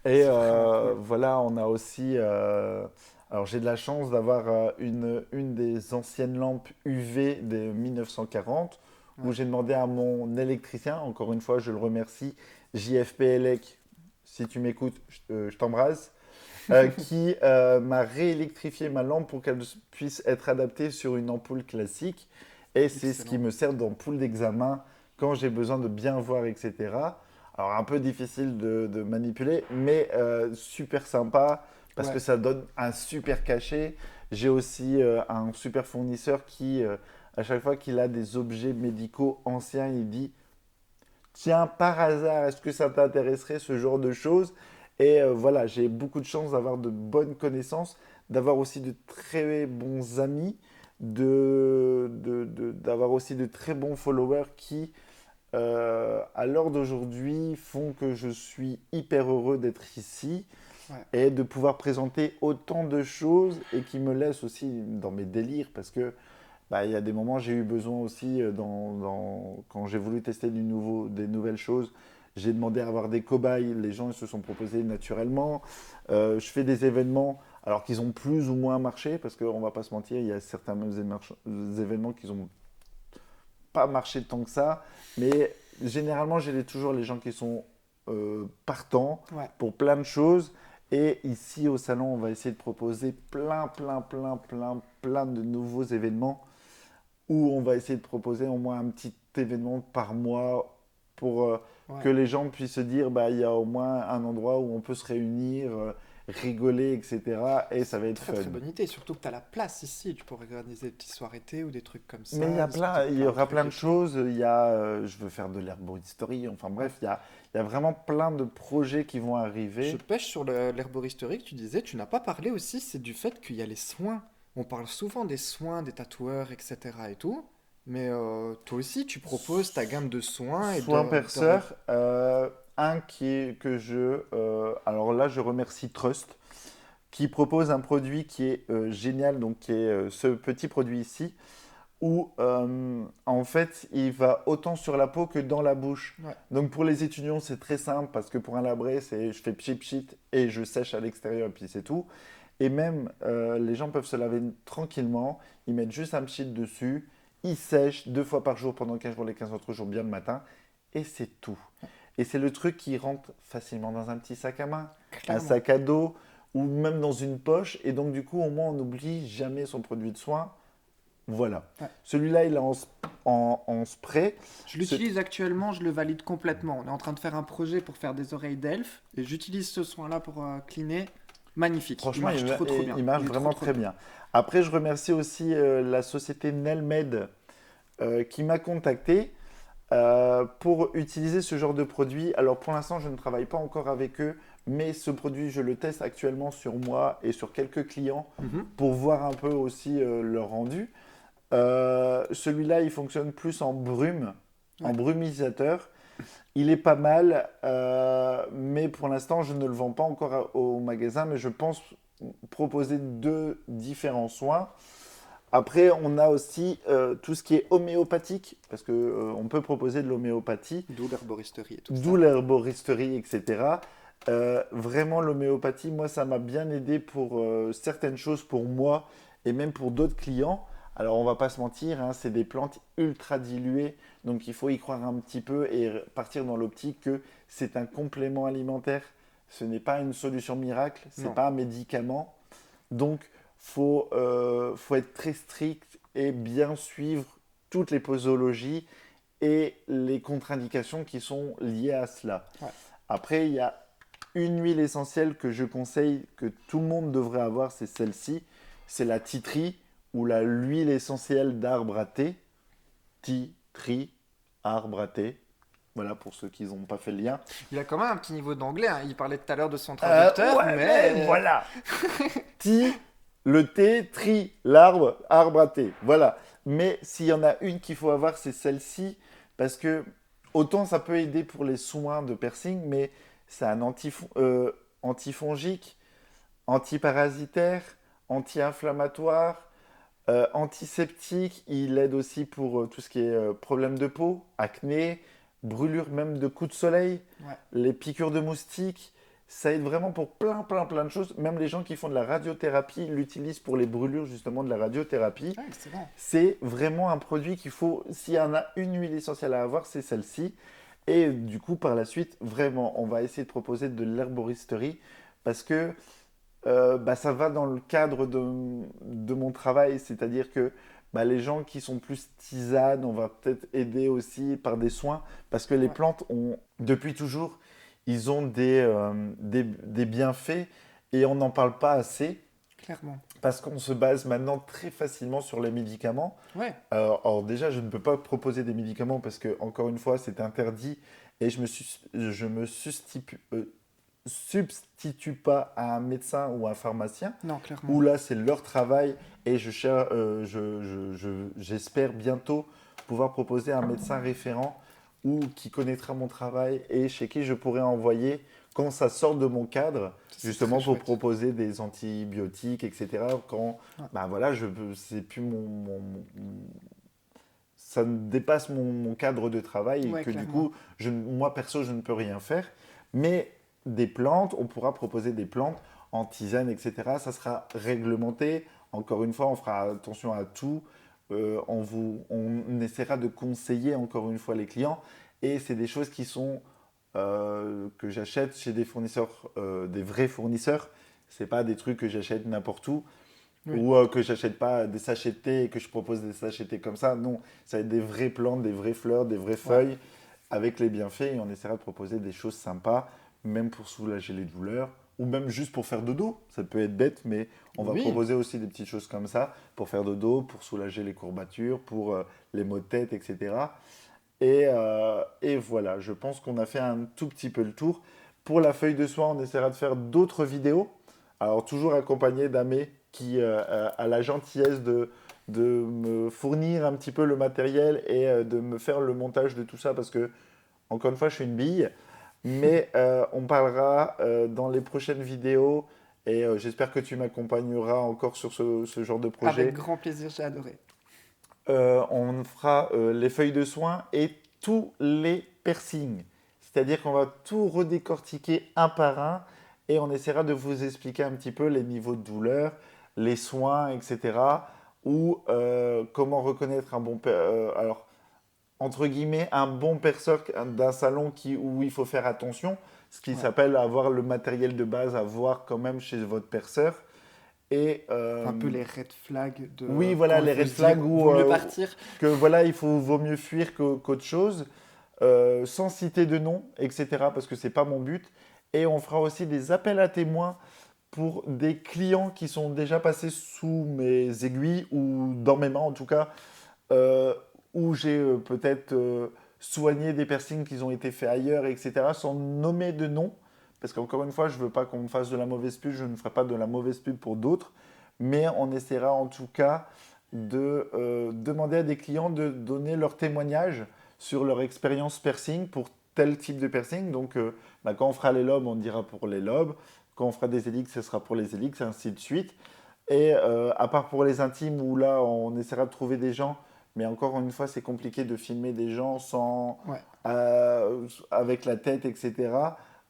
Et C'est vraiment cool. voilà, on a aussi. Alors, j'ai de la chance d'avoir une des anciennes lampes UV de 1940 où Ouais. j'ai demandé à mon électricien, encore une fois, je le remercie, JFP Elec, si tu m'écoutes, je t'embrasse, qui m'a réélectrifié ma lampe pour qu'elle puisse être adaptée sur une ampoule classique. Et c'est ce qui Excellent. me sert d'ampoule d'examen quand j'ai besoin de bien voir, etc. Alors un peu difficile de manipuler, mais super sympa parce que Ouais. ça donne un super cachet. J'ai aussi un super fournisseur qui, à chaque fois qu'il a des objets médicaux anciens, il dit tiens, par hasard, est-ce que ça t'intéresserait ce genre de choses? Et voilà, j'ai beaucoup de chance d'avoir de bonnes connaissances, d'avoir aussi de très bons amis, d'avoir aussi de très bons followers qui, à l'heure d'aujourd'hui, font que je suis hyper heureux d'être ici Ouais. et de pouvoir présenter autant de choses et qui me laissent aussi dans mes délires parce que il y a des moments, j'ai eu besoin aussi, quand j'ai voulu tester des nouvelles choses, j'ai demandé à avoir des cobayes, les gens ils se sont proposés naturellement. Je fais des événements, alors qu'ils ont plus ou moins marché, parce qu'on ne va pas se mentir, il y a certains événements qui n'ont pas marché tant que ça, mais généralement, j'ai toujours les gens qui sont partants Ouais. pour plein de choses. Et ici au salon, on va essayer de proposer plein de nouveaux événements où on va essayer de proposer au moins un petit événement par mois pour que Ouais. les gens puissent se dire il y a au moins un endroit où on peut se réunir, rigoler, etc. Et ça C'est va une être très fun. très bonne idée. Surtout que tu as la place ici. Tu peux organiser des petites soirées thé ou des trucs comme Mais il y ça, a discuter de il y plein de aura trucs plein de et tout. choses. Je veux faire de l'herboristerie. Enfin Ouais. bref, il y a vraiment plein de projets qui vont Je arriver. pêche sur l'herboristerie que tu disais. Tu n'as pas parlé aussi, c'est du fait qu'il y a les soins. On parle souvent des soins des tatoueurs, etc. et tout. Mais toi aussi, tu proposes ta gamme de soins et Soins de re- perceurs, un qui est que alors là, je remercie Trust, qui propose un produit qui est génial, donc qui est ce petit produit ici, où en fait, il va autant sur la peau que dans la bouche. Ouais. Donc pour les étudiants, c'est très simple parce que pour un labré, c'est je fais pchit pchit et je sèche à l'extérieur et puis c'est tout. Et même les gens peuvent se laver tranquillement, ils mettent juste un pchit dessus, ils sèchent 2 fois par jour pendant 15 jours, les 15 autres jours bien le matin et c'est tout. Et c'est le truc qui rentre facilement dans un petit sac à main, un Clairement. sac à dos ou même dans une poche. Et donc du coup, au moins, on n'oublie jamais son produit de soin. Voilà. Ouais. Celui-là, il est en spray. Je l'utilise actuellement, je le valide complètement. On est en train de faire un projet pour faire des oreilles d'elfe et j'utilise ce soin-là pour cleaner. Magnifique, il Franchement, marche trop trop bien. il marche Il est trop vraiment trop très bien. bien. Après, je remercie aussi la société Nelmed qui m'a contacté pour utiliser ce genre de produit. Alors, pour l'instant, je ne travaille pas encore avec eux, mais ce produit, je le teste actuellement sur moi et sur quelques clients Mhm. pour voir un peu aussi leur rendu. Celui-là, il fonctionne plus en Ouais, brumisateur. Il est pas mal, mais pour l'instant, je ne le vends pas encore au magasin, mais je pense proposer deux différents soins. Après, on a aussi tout ce qui est homéopathique, parce que on peut proposer de l'homéopathie, d'où l'herboristerie et tout d'où ça. l'herboristerie, etc. Vraiment, l'homéopathie, moi, ça m'a bien aidé pour certaines choses pour moi et même pour d'autres clients. Alors, on va pas se mentir, hein, c'est des plantes ultra diluées, donc il faut y croire un petit peu et partir dans l'optique que c'est un complément alimentaire. Ce n'est pas une solution miracle, c'est Non, pas un médicament. Donc, faut être très strict et bien suivre toutes les posologies et les contre-indications qui sont liées à cela. ouais, Après, il y a une huile essentielle que je conseille que tout le monde devrait avoir, c'est celle-ci. C'est la tea tree ou l'huile essentielle d'arbre à thé. Tea tree, arbre à thé. Voilà pour ceux qui n'ont pas fait le lien. il a quand même un petit niveau d'anglais, hein. Il parlait tout à l'heure de son traducteur, Ouais, mais mais voilà. Tea, le thé, tree, l'arbre, arbre à thé. Voilà. Mais s'il y en a une qu'il faut avoir, c'est celle-ci. Parce que autant ça peut aider pour les soins de piercing, mais c'est un antifongique, antiparasitaire, anti-inflammatoire, antiseptique. Il aide aussi pour tout ce qui est problème de peau, acné, brûlure même de coups de soleil, ouais, les piqûres de moustiques. Ça aide vraiment pour plein de choses. Même les gens qui font de la radiothérapie l'utilisent pour les brûlures justement de la radiothérapie. ouais, excellent. C'est vraiment un produit qu'il faut, s'il y en a une huile essentielle à avoir, c'est celle-ci. Et du coup, par la suite, vraiment, on va essayer de proposer de l'herboristerie parce que bah, ça va dans le cadre de mon travail. C'est-à-dire que bah, les gens qui sont plus tisanes, on va peut-être aider aussi par des soins parce que les Ouais, plantes ont, depuis toujours, ils ont des bienfaits et on n'en parle pas assez clairement. parce qu'on se base maintenant très facilement sur les médicaments. Ouais, Alors déjà, je ne peux pas proposer des médicaments parce que, encore une fois, c'est interdit et je me substitue pas à un médecin ou un pharmacien, non, clairement. où là, c'est leur travail et j'espère bientôt pouvoir proposer un médecin référent ou qui connaîtra mon travail et chez qui je pourrais envoyer quand ça sort de mon cadre, C'est très justement pour chouette. proposer des antibiotiques, etc. Quand, Ouais, bah voilà, c'est plus ça dépasse mon cadre de travail et ouais, que du clairement. coup, moi perso, je ne peux rien faire. Mais des plantes, on pourra proposer des plantes en tisane, etc. Ça sera réglementé. Encore une fois, on fera attention à tout. On essaiera de conseiller encore une fois les clients. Et c'est des choses qui sont que j'achète chez des fournisseurs, des vrais fournisseurs. C'est pas des trucs que j'achète n'importe où Oui, ou que j'achète pas des sachets de thé et que je propose des sachets de thé comme ça. Non, ça va être des vraies plantes, des vraies fleurs, des vraies ouais, feuilles avec les bienfaits et on essaiera de proposer des choses sympas, même pour soulager les douleurs ou même juste pour faire dodo. Ça peut être bête, mais on va oui, proposer aussi des petites choses comme ça pour faire dodo, pour soulager les courbatures, pour les maux de tête, etc. Et voilà, je pense qu'on a fait un tout petit peu le tour. Pour la feuille de soie, on essaiera de faire d'autres vidéos. Alors, toujours accompagné d'Amé qui a la gentillesse de me fournir un petit peu le matériel et de me faire le montage de tout ça parce que, encore une fois, je suis une bille. Mais on parlera dans les prochaines vidéos et j'espère que tu m'accompagneras encore sur ce genre de avec projet. grand plaisir, j'ai adoré. On fera les feuilles de soins et tous les piercings. C'est-à-dire qu'on va tout redécortiquer un par un et on essaiera de vous expliquer un petit peu les niveaux de douleur, les soins, etc. Ou comment reconnaître un alors, entre guillemets, un bon perceur d'un salon où il faut faire attention, ce qui Ouais, s'appelle avoir le matériel de base à voir quand même chez votre perceur Et, Un peu les red flags de oui, voilà, quand les il faut red se dire, flags où vaut mieux partir. que voilà, vaut mieux fuir qu'autre chose, sans citer de nom, etc. Parce que c'est pas mon but. Et on fera aussi des appels à témoins pour des clients qui sont déjà passés sous mes aiguilles ou dans mes mains en tout cas, euh, où j'ai peut-être soigné des piercings qui ont été faits ailleurs, etc. sans nommer de nom. Parce qu'encore une fois, je ne veux pas qu'on me fasse de la mauvaise pub, je ne ferai pas de la mauvaise pub pour d'autres. Mais on essaiera en tout cas de demander à des clients de donner leur témoignage sur leur expérience piercing pour tel type de piercing. Donc, quand on fera les lobes, on dira pour les lobes. Quand on fera des hélix, ce sera pour les hélix, et ainsi de suite. Et à part pour les intimes, où là, on essaiera de trouver des gens, mais encore une fois, c'est compliqué de filmer des gens sans, Ouais, avec la tête, etc.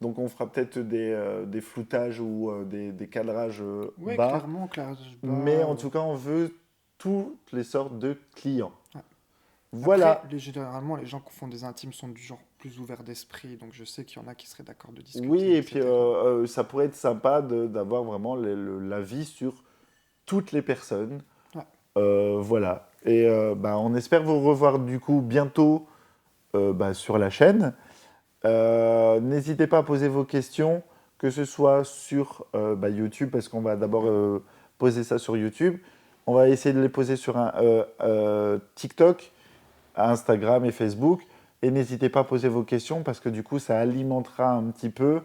Donc on fera peut-être des floutages ou des cadrages ouais, bas. clairement, clairage Mais bas. en tout cas, on veut toutes les sortes de clients. Ouais. Après, Voilà. généralement, les gens qui font des intimes sont du genre plus ouverts d'esprit, donc je sais qu'il y en a qui seraient d'accord de Oui, discuter, et puis etc. ça pourrait être sympa d'avoir vraiment l'avis sur toutes les personnes. Ouais, Voilà. Et on espère vous revoir du coup bientôt sur la chaîne. N'hésitez pas à poser vos questions, que ce soit sur YouTube, parce qu'on va d'abord poser ça sur YouTube. On va essayer de les poser sur un TikTok, Instagram et Facebook. Et n'hésitez pas à poser vos questions, parce que du coup, ça alimentera un petit peu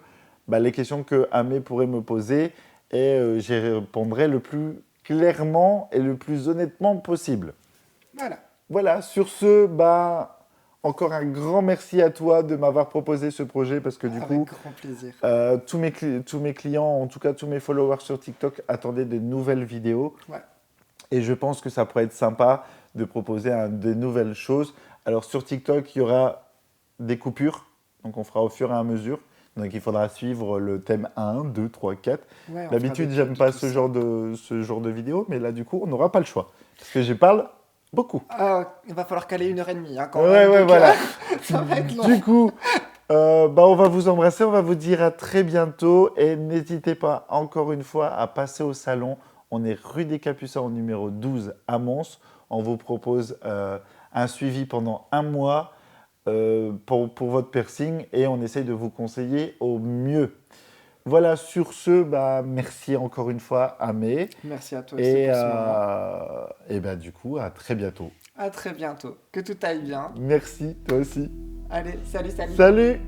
les questions que Amé pourrait me poser. Et j'y répondrai le plus clairement et le plus honnêtement possible. voilà, Voilà, sur ce, encore un grand merci à toi de m'avoir proposé ce projet parce que du avec coup, grand plaisir. tous mes clients, en tout cas tous mes followers sur TikTok attendaient de nouvelles vidéos Ouais, et je pense que ça pourrait être sympa de proposer de nouvelles choses. Alors sur TikTok, il y aura des coupures, donc on fera au fur et à mesure. Donc il faudra suivre le thème 1, 2, 3, 4. ouais, on fera D'habitude, des clips j'aime de pas tout ça. ce genre de vidéo, mais là du coup, on n'aura pas le choix. Parce que j'y parle beaucoup. Ah, il va falloir caler 1 heure et demie, hein, quand Ouais, même, ouais, donc voilà. ça va être long. Du coup, on va vous embrasser, on va vous dire à très bientôt et n'hésitez pas encore une fois à passer au salon. On est rue des Capucins au numéro 12 à Mons. On vous propose un suivi pendant un mois pour votre piercing et on essaye de vous conseiller au mieux. Voilà, sur ce, merci encore une fois Amé Merci à toi aussi pour ce moment. et du coup, à très bientôt. À très bientôt. Que tout aille bien. Merci, toi aussi. Allez, salut, salut. Salut!